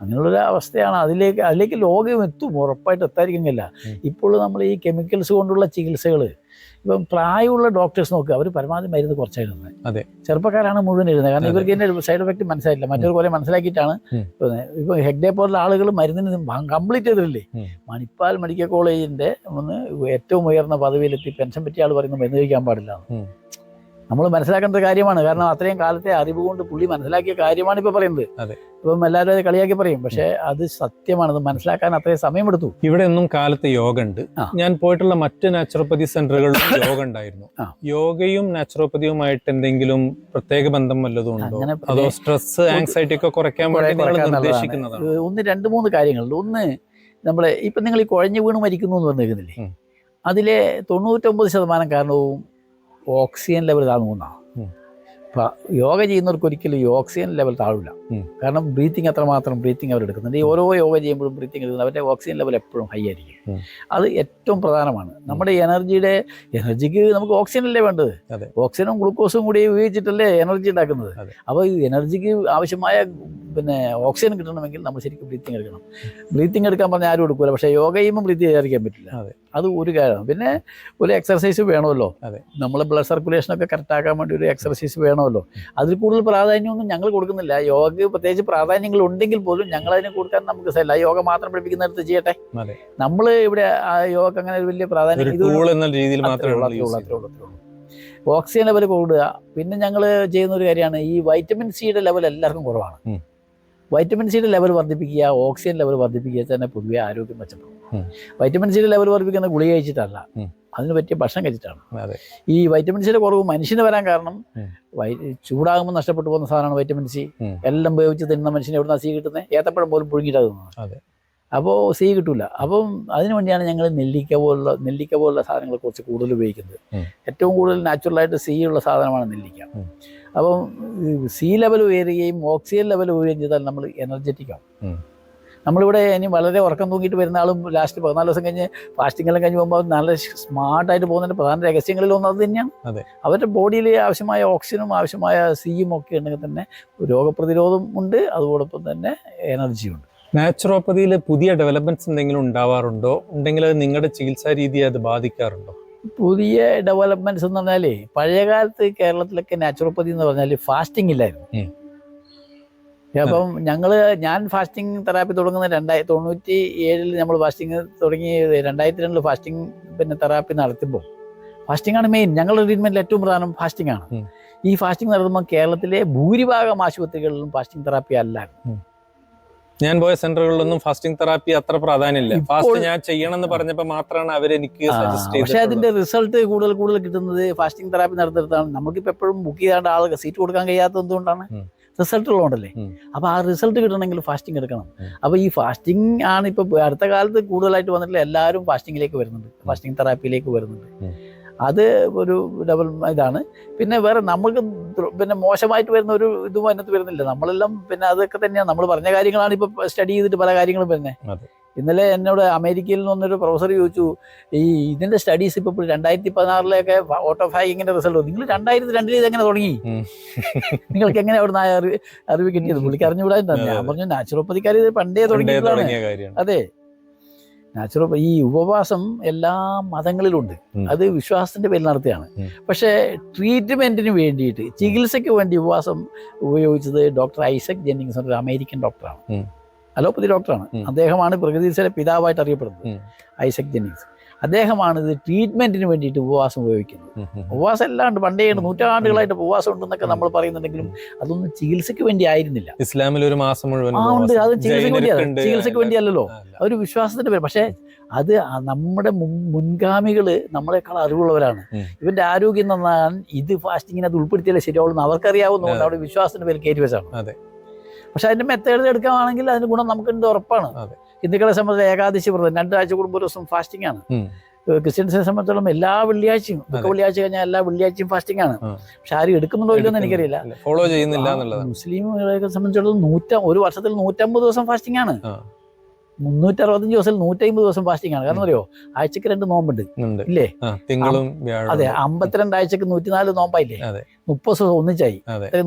അങ്ങനെയുള്ളൊരു അവസ്ഥയാണ്. അതിലേക്ക് ലോകം എത്തും, ഉറപ്പായിട്ട് എത്താതിരിക്കുന്നില്ല. ഇപ്പോൾ നമ്മൾ ഈ കെമിക്കൽസ് കൊണ്ടുള്ള ചികിത്സകൾ, ഇപ്പം പ്രായമുള്ള ഡോക്ടേഴ്സ് നോക്കുക, അവർ പരമാവധി മരുന്ന് കുറച്ചായിരുന്നത്. അതെ, ചെറുപ്പക്കാരാണ് മുഴുവൻ ഇരുന്നത്. കാരണം ഇവർക്ക് ഇതിൻ്റെ സൈഡ് എഫക്റ്റ് മനസ്സിലായില്ല. മറ്റൊരു കുറെ മനസ്സിലാക്കിയിട്ടാണ് ഇപ്പൊ ഹെഗ്ഡെ പോലുള്ള ആളുകൾ മരുന്നിന് കംപ്ലീറ്റ് ചെയ്തിട്ടില്ലേ. മണിപ്പാൽ മെഡിക്കൽ കോളേജിന്റെ ഏറ്റവും ഉയർന്ന പദവിയിലെത്തി പെൻഷൻ പറ്റിയ ആൾ പറയുന്നത് മരുന്ന് കഴിക്കാൻ പാടില്ല. നമ്മൾ മനസ്സിലാക്കേണ്ട കാര്യമാണ്. കാരണം അത്രയും കാലത്തെ അറിവ് കൊണ്ട് പുള്ളി മനസ്സിലാക്കിയ കാര്യമാണ് ഇപ്പൊ പറയുന്നത്. ഇപ്പം എല്ലാവരും അത് കളിയാക്കി പറയും, പക്ഷെ അത് സത്യമാണ്. അത് മനസ്സിലാക്കാൻ അത്രയും സമയമെടുത്തു. ഇവിടെ ഒന്നും കാലത്ത് യോഗ ഉണ്ട്. ഞാൻ പോയിട്ടുള്ള മറ്റ് നാച്ചുറോപ്പതി സെന്ററുകളിലും യോഗ ഉണ്ടായിരുന്നു. യോഗയും നാച്ചുറോപ്പതിയുമായിട്ട് എന്തെങ്കിലും പ്രത്യേക ബന്ധം വല്ലതും ഉണ്ടോ? അതോ സ്ട്രെസ് ആങ്സൈറ്റി ഒക്കെ കുറയ്ക്കാൻ വേണ്ടി നിർദ്ദേശിക്കുന്നതാണ്? 2-3 കാര്യങ്ങളുണ്ട്. ഒന്ന്, നമ്മളെ ഇപ്പം നിങ്ങൾ ഈ കുഴഞ്ഞു വീണ് മരിക്കുന്നു എന്ന് പറഞ്ഞിരിക്കുന്നില്ലേ, അതിലെ 99% കാരണവും ഓക്സിജൻ ലെവൽ താഴ്ന്നുകൊണ്ടാണ്. അപ്പം യോഗ ചെയ്യുന്നവർക്ക് ഒരിക്കലും ഈ ഓക്സിജൻ ലെവൽ താഴില്ല. കാരണം ബ്രീത്തിങ് അത്രമാത്രം ബ്രീത്തിങ് അവർ എടുക്കുന്നുണ്ട്. ഈ ഓരോ യോഗ ചെയ്യുമ്പോഴും ബ്രീത്തിങ് എടുക്കുന്നത് അവരുടെ ഓക്സിജൻ ലെവൽ എപ്പോഴും ഹൈ ആയിരിക്കും. അത് ഏറ്റവും പ്രധാനമാണ്. നമ്മുടെ എനർജിക്ക് നമുക്ക് ഓക്സിജൻ അല്ലേ വേണ്ടത്. ഓക്സിജനും ഗ്ലൂക്കോസും കൂടി ഉപയോഗിച്ചിട്ടല്ലേ എനർജി ഉണ്ടാക്കുന്നത്. അപ്പോൾ ഈ എനർജിക്ക് ആവശ്യമായ ഓക്സിജൻ കിട്ടണമെങ്കിൽ നമ്മൾ ശരിക്കും ബ്രീത്തിങ് എടുക്കണം. ബ്രീത്തിങ് എടുക്കാൻ പറഞ്ഞാൽ ആരും എടുക്കില്ല, പക്ഷേ യോഗ ചെയ്യുമ്പോൾ ബ്രീത്ത് ചെയ്യാതിരിക്കാൻ പറ്റില്ല. അത് ഒരു കാര്യമാണ്. പിന്നെ ഒരു എക്സർസൈസ് വേണമല്ലോ. നമ്മളെ ബ്ലഡ് സർക്കുലേഷനൊക്കെ കറക്റ്റാക്കാൻ വേണ്ടി ഒരു എക്സർസൈസ് വേണമല്ലോ. അതിൽ കൂടുതൽ പ്രാധാന്യമൊന്നും ഞങ്ങൾ കൊടുക്കുന്നില്ല. യോഗ പ്രത്യേകിച്ച് പ്രാധാന്യങ്ങൾ ഉണ്ടെങ്കിൽ പോലും ഞങ്ങൾ അതിന് കൊടുക്കാൻ നമുക്ക് സാധിക്കില്ല. യോഗ മാത്രം പഠിപ്പിക്കുന്നിടത്ത് ചെയ്യട്ടെ. നമ്മൾ ഇവിടെ യോഗ അങ്ങനെ ഒരു വലിയ പ്രാധാന്യം ഓക്സിജൻ ലെവൽ കൂടുക. പിന്നെ ഞങ്ങൾ ചെയ്യുന്ന ഒരു കാര്യമാണ്, ഈ വൈറ്റമിൻ സിയുടെ ലെവൽ എല്ലാവർക്കും കുറവാണ്. വൈറ്റമിൻ സിയുടെ ലെവൽ വർദ്ധിപ്പിക്കുക, ഓക്സിജൻ ലെവൽ വർദ്ധിപ്പിക്കുക തന്നെ പൊതുവെ ആരോഗ്യം മെച്ചപ്പെടും. വൈറ്റമിൻ സിയുടെ ലെവൽ വർദ്ധിപ്പിക്കുന്ന ഗുളിക കഴിച്ചിട്ടല്ല, അതിന് പറ്റിയ ഭക്ഷണം കഴിച്ചിട്ടാണ്. ഈ വൈറ്റമിൻ സിയുടെ കുറവ് മനുഷ്യന് വരാൻ കാരണം ചൂടാകുമ്പോൾ നഷ്ടപ്പെട്ടു പോകുന്ന സാധനമാണ് വൈറ്റമിൻ സി. എല്ലാം ഉപയോഗിച്ച് തിന്നുന്ന മനുഷ്യന് എവിടുന്ന സി കിട്ടുന്നത്? ഏത്തപ്പഴം പോലും പുഴുങ്ങിയിട്ടാണ് തിന്നുന്നത്. അപ്പോൾ സി കിട്ടൂല. അപ്പം അതിനു വേണ്ടിയാണ് ഞങ്ങൾ നെല്ലിക്ക പോലുള്ള സാധനങ്ങൾ കുറച്ച് കൂടുതൽ ഉപയോഗിക്കുന്നത്. ഏറ്റവും കൂടുതൽ നാച്ചുറലായിട്ട് സി ഉള്ള സാധനമാണ് നെല്ലിക്ക. അപ്പം സി ലെവൽ ഉയരുകയും ഓക്സിജൻ ലെവൽ ഉയരുകയും ചെയ്താൽ നമ്മൾ എനർജറ്റിക് ആവും. നമ്മളിവിടെ ഇനി വളരെ ഉറക്കം തൂങ്ങിയിട്ട് വരുന്ന ആളും ലാസ്റ്റ് 14 ദിവസം കഴിഞ്ഞ് ഫാസ്റ്റിംഗ് എല്ലാം കഴിഞ്ഞ് പോകുമ്പോൾ നല്ല സ്മാർട്ടായിട്ട് പോകുന്നതിൻ്റെ പ്രധാന രഹസ്യങ്ങളിൽ ഒന്നത് തന്നെയാണ്. അവരുടെ ബോഡിയിൽ ആവശ്യമായ ഓക്സിജനും ആവശ്യമായ സിയും ഒക്കെ ഉണ്ടെങ്കിൽ തന്നെ രോഗപ്രതിരോധം ഉണ്ട്, അതോടൊപ്പം തന്നെ എനർജിയും ഉണ്ട്. നാച്ചുറോപ്പതിയിൽ പുതിയ ഡെവലപ്മെന്റ്സ് എന്തെങ്കിലും ഉണ്ടാവാറുണ്ടോ? ഉണ്ടെങ്കിൽ അത് നിങ്ങളുടെ ചികിത്സാ രീതിയെ അത് ബാധിക്കാറുണ്ടോ? പുതിയ ഡെവലപ്മെന്റ്സ് എന്ന് പറഞ്ഞാൽ പഴയകാലത്ത് കേരളത്തിലൊക്കെ നാച്ചുറോപ്പതി എന്ന് പറഞ്ഞാൽ ഫാസ്റ്റിംഗ് ഇല്ലായിരുന്നു. അപ്പം ഞാൻ ഫാസ്റ്റിംഗ് തെറാപ്പി തുടങ്ങുന്ന 1997 നമ്മൾ ഫാസ്റ്റിംഗ് തുടങ്ങി 2002 ഫാസ്റ്റിംഗ് തെറാപ്പി നടത്തുമ്പോൾ ഫാസ്റ്റിംഗ് ആണ് മെയിൻ. ഞങ്ങളുടെ ട്രീറ്റ്മെന്റിൽ ഏറ്റവും പ്രധാനം ഫാസ്റ്റിംഗ് ആണ്. ഈ ഫാസ്റ്റിംഗ് നടത്തുമ്പോൾ കേരളത്തിലെ ഭൂരിഭാഗം ആശുപത്രികളിലും ഫാസ്റ്റിംഗ് തെറാപ്പി അല്ല. ഞാൻ പോയ സെന്ററുകളിലൊന്നും ഫാസ്റ്റിംഗ് തെറാപ്പി അത്ര പ്രാധാന്യമില്ല. ഫാസ്റ്റ് ഞാൻ ചെയ്യണമെന്ന് പറഞ്ഞപ്പോൾ മാത്രമാണ് അവരെനിക്ക് സജസ്റ്റ് ചെയ്തത്. പക്ഷേ അതിന്റെ റിസൾട്ട് കൂടുതൽ കിട്ടുന്നത് ഫാസ്റ്റിംഗ് തെറാപ്പി നടത്തിയിടത്താണ്. നമുക്കിപ്പോൾ എപ്പോഴും ബുക്ക് ചെയ്താണ്ട് ആൾക്ക് സീറ്റ് കൊടുക്കാൻ കഴിയാത്തത് എന്തുകൊണ്ടാണ്? റിസൾട്ട് ഉള്ളതുകൊണ്ടല്ലേ. അപ്പോൾ ആ റിസൾട്ട് കിട്ടണമെങ്കിൽ ഫാസ്റ്റിംഗ് എടുക്കണം. അപ്പോൾ ഈ ഫാസ്റ്റിംഗ് ആണ് ഇപ്പോൾ അടുത്ത കാലത്ത് കൂടുതലായിട്ട് വന്നിട്ടില്ല. എല്ലാവരും ഫാസ്റ്റിങ്ങിലേക്ക് വരുന്നുണ്ട്, ഫാസ്റ്റിംഗ് തെറാപ്പിയിലേക്ക് വരുന്നുണ്ട്. അത് ഒരു ഡബിൾ ഇതാണ്. പിന്നെ വേറെ നമുക്ക് മോശമായിട്ട് വരുന്ന ഒരു ഇതും അതിനകത്ത് വരുന്നില്ല. നമ്മളെല്ലാം അതൊക്കെ തന്നെയാണ് നമ്മൾ പറഞ്ഞ കാര്യങ്ങളാണ് ഇപ്പോൾ സ്റ്റഡി ചെയ്തിട്ട് പല കാര്യങ്ങളും വരുന്നത്. ഇന്നലെ എന്നോട് അമേരിക്കയിൽ നിന്ന് വന്നൊരു പ്രൊഫസർ ചോദിച്ചു, ഇതിന്റെ സ്റ്റഡീസ് ഇപ്പോൾ 2016 ഓട്ടോഫാഗിങ്ങിന്റെ റിസൾട്ട് നിങ്ങൾ 2002 ഇതെങ്ങനെ തുടങ്ങി? നിങ്ങൾക്ക് എങ്ങനെ അവിടെ നിന്ന് അറിവ് കിട്ടിയത്? പുള്ളിക്ക് അറിഞ്ഞുകൂടാ തന്നെ. ഞാൻ പറഞ്ഞു നാച്ചുറോപ്പതിക്കാർ ഇത് പണ്ടേ തുടങ്ങിയതാണ്. അതെ, ഈ ഉപവാസം എല്ലാ മതങ്ങളിലുണ്ട്. അത് വിശ്വാസത്തിന്റെ പേരിൽ നടത്തിയാണ്. പക്ഷേ ട്രീറ്റ്മെന്റിന് വേണ്ടിയിട്ട് ചികിത്സയ്ക്ക് വേണ്ടി ഉപവാസം ഉപയോഗിച്ചത് ഡോക്ടർ ഐസക് ജെന്നിങ്സ്, ഒരു അമേരിക്കൻ ഡോക്ടറാണ്, അലോപ്പതി ഡോക്ടറാണ്. അദ്ദേഹമാണ് പ്രകൃതിയുടെ പിതാവായിട്ട് അറിയപ്പെടുന്നത്, ഐസക് ജെന്നിങ്സ്. അദ്ദേഹമാണ് ഇത് ട്രീറ്റ്മെന്റിന് വേണ്ടിയിട്ട് ഉപവാസം ഉപയോഗിക്കുന്നത്. ഉപവാസം അല്ലാണ്ട് പണ്ടേ നൂറ്റാണ്ടുകളായിട്ട് ഉപവാസം ഉണ്ടെന്നൊക്കെ നമ്മൾ പറയുന്നുണ്ടെങ്കിലും അതൊന്നും ചികിത്സയ്ക്ക് വേണ്ടി ആയിരുന്നില്ല. ഇസ്ലാമിൽ ഒരു മാസം മുഴുവൻ ഉണ്ട്. അത് ചികിത്സയ്ക്ക് വേണ്ടിയല്ലല്ലോ, ഒരു വിശ്വാസത്തിന്റെ പേര്. പക്ഷേ അത് നമ്മുടെ മുൻഗാമികള് നമ്മളെക്കാൾ അറിവുള്ളവരാണ്. ഇവന്റെ ആരോഗ്യം നന്നാൻ ഇത് ഫാസ്റ്റിങ്ങിന് അത് ഉൾപ്പെടുത്തിയാലേ ശരിയാവുള്ളൂ അവർക്കറിയാവുന്നതുകൊണ്ട് അവിടെ വിശ്വാസത്തിന്റെ പേര് കയറ്റി വെച്ചാണ്. പക്ഷെ അതിന്റെ മെത്തേഡ് എടുക്കുകയാണെങ്കിൽ അതിന് ഗുണം നമുക്കുണ്ട്, ഉറപ്പാണ്. ഹിന്ദുക്കളെ സംബന്ധിച്ച് ഏകാദശി വ്രതം 2 ആഴ്ച കൂടുമ്പോൾ ഒരു ദിവസം ഫാസ്റ്റിംഗ് ആണ്. ക്രിസ്ത്യൻസിനെ സംബന്ധിച്ചോളം എല്ലാ വെള്ളിയാഴ്ചയും, വെള്ളിയാഴ്ച കഴിഞ്ഞാൽ എല്ലാ വെള്ളിയാഴ്ചയും ഫാസ്റ്റിംഗ് ആണ്. പക്ഷെ ആരും എടുക്കുന്നുണ്ടോ ഇല്ലെന്ന് എനിക്കറിയില്ല, ഫോളോ ചെയ്യുന്നില്ല. മുസ്ലിമുകളെ സംബന്ധിച്ചിടത്തോളം ഒരു വർഷത്തിൽ 150 ദിവസം ഫാസ്റ്റിംഗ് ആണ്. 365 ദിവസത്തിൽ 150 ദിവസം ഫാസ്റ്റിംഗ് ആണ്. കാരണം അറിയോ, ആഴ്ചക്ക് 2 നോമ്പുണ്ട് ഇല്ലേ? അതെ, 52 ആഴ്ചക്ക് 104 നോമ്പായില്ലേ? 30 ദിവസം ഒന്നിച്ചായി,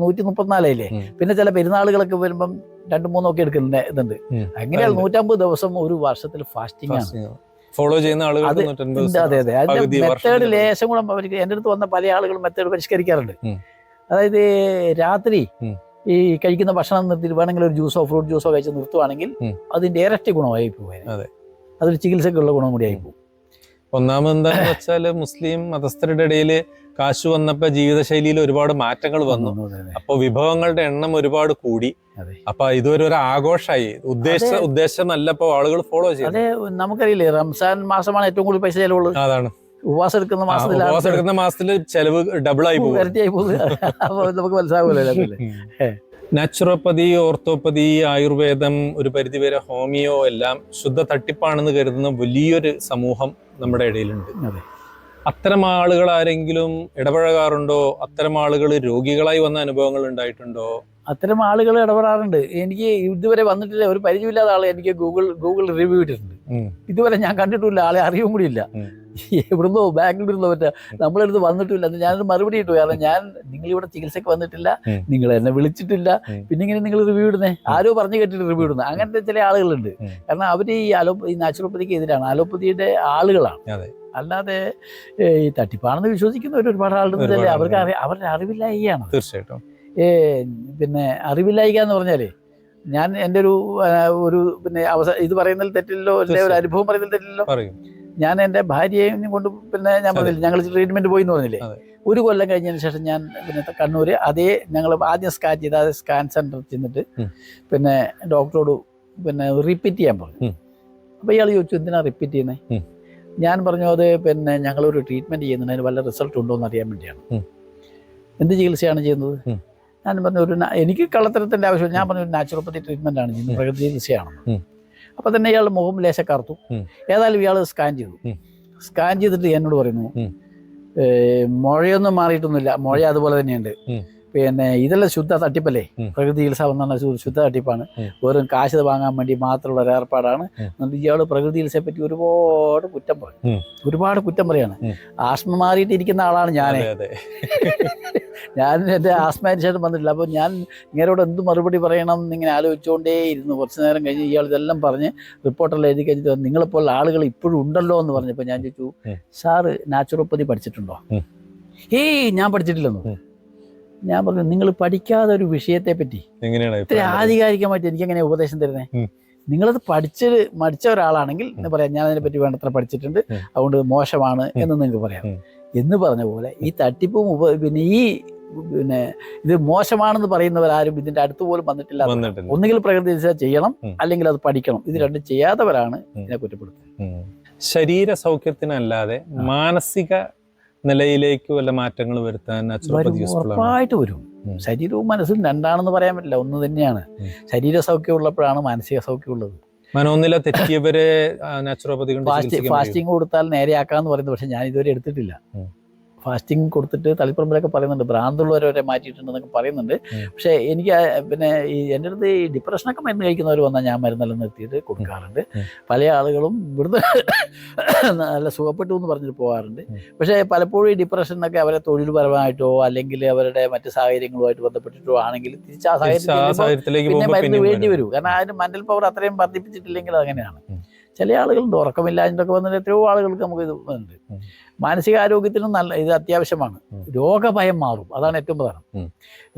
134 ആയില്ലേ? പിന്നെ ചില പെരുന്നാളുകളൊക്കെ വരുമ്പം 2-3 ഒക്കെ എടുക്കുന്ന ഇതുണ്ട്. അങ്ങനെയാണ് 150 ദിവസം ഒരു വർഷത്തിൽ ഫാസ്റ്റിംഗ് ആണ്. ഫോളോ ചെയ്യുന്ന ആളുകൾ. അതെ അതെ, അതിന്റെ മെത്തേഡ് ലേശം കൂടെ അവർക്ക് എൻ്റെ അടുത്ത് വന്ന പല ആളുകളും മെത്തേഡ് പരിഷ്കരിക്കാറുണ്ട്. അതായത് രാത്രി ഈ കഴിക്കുന്ന ഭക്ഷണം നിർത്തിയിട്ട് വേണമെങ്കിൽ ഒരു ജ്യൂസോ ഫ്രൂട്ട് ജ്യൂസോ കഴിച്ച് നിർത്തുവാണെങ്കിൽ അതിന്റെ ഇരട്ടി ഗുണമായി പോകും. അതൊരു ചികിത്സക്കുള്ള ഗുണം കൂടി ആയി പോകും. ഒന്നാമത് എന്താണെന്ന് വെച്ചാൽ മുസ്ലിം മതസ്ഥരുടെ ഇടയിൽ കാശ് വന്നപ്പോ ജീവിതശൈലിയിൽ ഒരുപാട് മാറ്റങ്ങൾ വന്നു. അപ്പൊ വിഭവങ്ങളുടെ എണ്ണം ഒരുപാട് കൂടി. അപ്പൊ ഇതൊരു ആഘോഷമായി, ഉദ്ദേശമല്ല ഇപ്പൊ ആളുകൾ ഫോളോ ചെയ്യും. അതെ, നമുക്കറിയില്ലേ റംസാൻ മാസമാണ് ഏറ്റവും കൂടുതൽ പൈസ ചെലവുള്ളത്. അതാണ്, ഉപവാസം എടുക്കുന്ന മാസത്തിൽ ചെലവ് ഡബിൾ ആയി പോകും, ഇരട്ടിയായി പോകും. അപ്പൊ നമുക്ക് മനസ്സിലാവില്ല. നാച്ചുറോപ്പതി, ഓർത്തോപ്പതി, ആയുർവേദം, ഒരു പരിധിവരെ ഹോമിയോ എല്ലാം ശുദ്ധ തട്ടിപ്പാണെന്ന് കരുതുന്ന വലിയൊരു സമൂഹം നമ്മുടെ ഇടയിലുണ്ട്. അത്തരം ആളുകൾ ആരെങ്കിലും ഇടപഴകാറുണ്ടോ? അത്തരം ആളുകൾ രോഗികളായി വന്ന അനുഭവങ്ങൾ ഉണ്ടായിട്ടുണ്ടോ? അത്തരം ആളുകൾ ഇടപെടാറുണ്ട്. എനിക്ക് ഇതുവരെ വന്നിട്ടില്ല. ഒരു പരിചയമില്ലാത്ത ആളെ എനിക്ക് ഗൂഗിൾ റിവ്യൂ ഇട്ടിട്ടുണ്ട്. ഇതുവരെ ഞാൻ കണ്ടിട്ടില്ല, ആളെ അറിയും കൂടി ഇല്ല. എവിടുന്നോ ബാംഗ്ലൂരിൽ പറ്റാ നമ്മളെടുത്ത് വന്നിട്ടില്ല. ഞാനൊരു മറുപടി ഇട്ടു. കാരണം നിങ്ങളിവിടെ ചികിത്സക്ക് വന്നിട്ടില്ല, നിങ്ങൾ എന്നെ വിളിച്ചിട്ടില്ല, പിന്നെ ഇങ്ങനെ നിങ്ങൾ റിവ്യൂ ഇടുന്നേ, ആരോ പറഞ്ഞു കേട്ടിട്ട് റിവ്യൂ ഇടുന്നത്, അങ്ങനത്തെ ചില ആളുകളുണ്ട്. കാരണം അവർ ഈ നാച്ചുറോപ്പതിക്ക് എതിരാണ്, അലോപ്പതിയുടെ ആളുകളാണ്. അല്ലാതെ ഈ തട്ടിപ്പാണെന്ന് വിശ്വസിക്കുന്നവർ ഒരുപാട് ആളുണ്ടല്ലേ. അവർക്ക് അവരുടെ അറിവില്ലായ്കയാണ്. തീർച്ചയായിട്ടും. പിന്നെ അറിവില്ലായ്ക എന്ന് പറഞ്ഞാലേ, ഞാൻ എൻ്റെ ഒരു ഇത് പറയുന്നതിൽ തെറ്റില്ലല്ലോ, അല്ലെ ഒരു അനുഭവം പറയുന്നതിൽ തെറ്റില്ലല്ലോ. ഞാൻ എൻ്റെ ഭാര്യയെയും കൊണ്ട് പിന്നെ ഞാൻ പറഞ്ഞില്ല, ഞങ്ങൾ ട്രീറ്റ്മെൻറ്റ് പോയി എന്ന് പറഞ്ഞില്ലേ, ഒരു കൊല്ലം കഴിഞ്ഞതിന് ശേഷം ഞാൻ പിന്നെ കണ്ണൂർ അതേ ഞങ്ങൾ ആദ്യം സ്കാൻ ചെയ്ത് അതേ സ്കാൻ സെൻറ്ററിൽ ചെന്നിട്ട് പിന്നെ ഡോക്ടറോട് പിന്നെ റിപ്പീറ്റ് ചെയ്യാൻ പറഞ്ഞു. അപ്പോൾ ഇയാൾ ചോദിച്ചു എന്തിനാണ് റിപ്പീറ്റ് ചെയ്യുന്നത്? ഞാൻ പറഞ്ഞു അത് പിന്നെ ഞങ്ങളൊരു ട്രീറ്റ്മെൻറ്റ് ചെയ്യുന്നുണ്ട്, അതിന് വല്ല റിസൾട്ട് ഉണ്ടോ എന്ന് അറിയാൻ വേണ്ടിയാണ്. എന്ത് ചികിത്സയാണ് ചെയ്യുന്നത്? ഞാൻ പറഞ്ഞു എനിക്ക് കള്ളത്തരത്തിൻ്റെ ആവശ്യമില്ല. ഞാൻ പറഞ്ഞു ഒരു നാച്ചുറോപ്പതി ട്രീറ്റ്മെൻ്റ് ആണ് ചെയ്യുന്നത്, പ്രകൃതി ചികിത്സയാണെന്ന്. അപ്പോൾ തന്നെ ഇയാളുടെ മുഖം ലേശക്കറുത്തു. ഏതായാലും ഇയാൾ സ്കാൻ ചെയ്തു. സ്കാൻ ചെയ്തിട്ട് എന്നോട് പറയുന്നു മുഴയൊന്നും മാറിയിട്ടൊന്നുമില്ല, മുഴ അതുപോലെ തന്നെയുണ്ട്. പിന്നെ ഇതെല്ലാം ശുദ്ധ തട്ടിപ്പല്ലേ, പ്രകൃതി ചികിത്സ വന്നാണ് ശുദ്ധ തട്ടിപ്പാണ്, വെറും കാശ് വാങ്ങാൻ വേണ്ടി മാത്രമുള്ള ഒരു ഏർപ്പാടാണ്. എന്നിട്ട് ഇയാൾ പ്രകൃതി ചികിത്സയെ പറ്റി ഒരുപാട് കുറ്റം പറയാണ്. ആസ്മ മാറിയിട്ട് ഇരിക്കുന്ന ആളാണ് ഞാൻ എൻ്റെ ആസ്മയായിട്ട് വന്നിട്ടില്ല. അപ്പോൾ ഞാൻ ഇങ്ങനോട് എന്ത് മറുപടി പറയണം എന്നിങ്ങനെ ആലോചിച്ചുകൊണ്ടേ ഇരുന്നു. കുറച്ച് നേരം കഴിഞ്ഞ് ഇയാൾ ഇതെല്ലാം പറഞ്ഞ് റിപ്പോർട്ടെല്ലാം എഴുതി കഴിഞ്ഞിട്ട് നിങ്ങളെപ്പോൾ ആളുകൾ ഇപ്പോഴും ഉണ്ടല്ലോ എന്ന് പറഞ്ഞപ്പോൾ ഞാൻ ചോദിച്ചു, സാറ് നാച്ചുറോപ്പതി പഠിച്ചിട്ടുണ്ടോ? ഞാൻ പഠിച്ചിട്ടില്ലെന്നു. ഞാൻ പറഞ്ഞു നിങ്ങൾ പഠിക്കാതെ ഒരു വിഷയത്തെ പറ്റി ഇത്ര ആധികാരികമായിട്ട് എനിക്ക് എങ്ങനെ ഉപദേശം തരുന്നേ? നിങ്ങളത് പഠിച്ച ഒരാളാണെങ്കിൽ പറയാം ഞാൻ അതിനെ പറ്റി വേണ്ടത്ര പഠിച്ചിട്ടുണ്ട്, അതുകൊണ്ട് മോശമാണ് എന്ന് നിങ്ങൾക്ക് പറയാം. എന്ന് പറഞ്ഞ പോലെ ഈ തട്ടിപ്പും പിന്നെ ഇത് മോശമാണെന്ന് പറയുന്നവരാരും ഇതിന്റെ അടുത്ത് പോലും വന്നിട്ടില്ല. ഒന്നുകിൽ പ്രകൃതി ചികിത്സ ചെയ്യണം, അല്ലെങ്കിൽ അത് പഠിക്കണം. ഇത് രണ്ടും ചെയ്യാത്തവരാണ് ഇതിനെ കുറ്റപ്പെടുത്തുന്നത്. ശരീര സൗഖ്യത്തിനല്ലാതെ മാനസിക നിലയിലേക്ക് വല്ല മാറ്റങ്ങൾ വരുത്താൻ ഉറപ്പായിട്ട് വരും. ശരീരവും മനസ്സും രണ്ടാണെന്ന് പറയാൻ പറ്റില്ല, ഒന്ന് തന്നെയാണ്. ശരീര സൗഖ്യം ഉള്ളപ്പോഴാണ് മാനസിക സൗഖ്യം ഉള്ളത്. മനോനില തെറ്റിയവരെ ഫാസ്റ്റിംഗ് കൊടുത്താൽ നേരെയാക്കാന്ന് പറയുന്നത്, പക്ഷെ ഞാൻ ഇതുവരെ എടുത്തിട്ടില്ല. ഫാസ്റ്റിംഗ് കൊടുത്തിട്ട് തളിപ്പറമ്പിലൊക്കെ പറയുന്നുണ്ട്, ഭ്രാന്തുള്ളവരെ മാറ്റിയിട്ടുണ്ടെന്നൊക്കെ പറയുന്നുണ്ട്. പക്ഷേ എനിക്ക് പിന്നെ എൻ്റെ അടുത്ത് ഈ ഡിപ്രഷനൊക്കെ മരുന്ന് കഴിക്കുന്നവർ വന്നാൽ ഞാൻ മരുന്നെല്ലാം നിർത്തിയിട്ട് കൊടുക്കാറുണ്ട്. പല ആളുകളും ഇവിടുന്ന് നല്ല സുഖപ്പെട്ടു എന്ന് പറഞ്ഞിട്ട് പോകാറുണ്ട്. പക്ഷേ പലപ്പോഴും ഈ ഡിപ്രഷനൊക്കെ അവരെ തൊഴിൽപരമായിട്ടോ അല്ലെങ്കിൽ അവരുടെ മറ്റ് സാഹചര്യങ്ങളുമായിട്ട് ബന്ധപ്പെട്ടിട്ടോ ആണെങ്കിൽ തിരിച്ച് ആ സാഹചര്യത്തിലേക്ക് പിന്നെ മരുന്ന് വേണ്ടി വരും. കാരണം അതിന് മെൻ്റൽ പവർ അത്രയും വർദ്ധിപ്പിച്ചിട്ടില്ലെങ്കിൽ അങ്ങനെയാണ്. ചില ആളുകളുണ്ട് ഉറക്കമില്ലാഞ്ഞിട്ടൊക്കെ വന്നിട്ട് എത്രയോ ആളുകൾക്ക് നമുക്ക് ഇത് ഉണ്ട്. മാനസികാരോഗ്യത്തിനും ഇത് അത്യാവശ്യമാണ്. രോഗഭയം മാറും, അതാണ് ഏറ്റവും പ്രധാനം.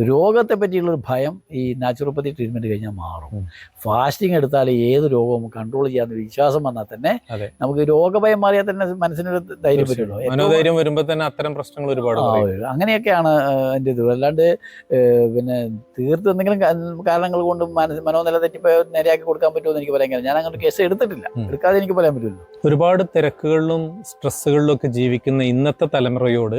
രോഗത്തെ പറ്റിയുള്ളൊരു ഭയം ഈ നാച്ചുറോപ്പതി ട്രീറ്റ്മെൻറ്റ് കഴിഞ്ഞാൽ മാറും. ഫാസ്റ്റിംഗ് എടുത്താൽ ഏത് രോഗവും കൺട്രോൾ ചെയ്യാമെന്ന് വിശ്വാസം വന്നാൽ തന്നെ നമുക്ക് രോഗഭയം മാറിയാൽ തന്നെ മനസ്സിനൊരു ധൈര്യം പറ്റുള്ളൂ. മനോധൈര്യം വരുമ്പോൾ തന്നെ അത്തരം പ്രശ്നങ്ങൾ ഒരുപാട് അങ്ങനെയൊക്കെയാണ് എൻ്റെ ഇത്. അല്ലാണ്ട് പിന്നെ തീർത്ത് എന്തെങ്കിലും കാരണങ്ങൾ കൊണ്ട് മനോനില തെറ്റിപ്പോ നേരെയാക്കി കൊടുക്കാൻ പറ്റുമെന്ന് എനിക്ക് പറയാൻ കഴിയും. ഞാൻ അങ്ങനെ കേസ് എടുത്തിട്ടില്ല, എടുക്കാതെ എനിക്ക് പറയാൻ പറ്റില്ല. ഒരുപാട് തിരക്കുകളിലും സ്ട്രെസ്സുകളിലും ഒക്കെ ജീവിക്കുന്ന ഇന്നത്തെ തലമുറയോട്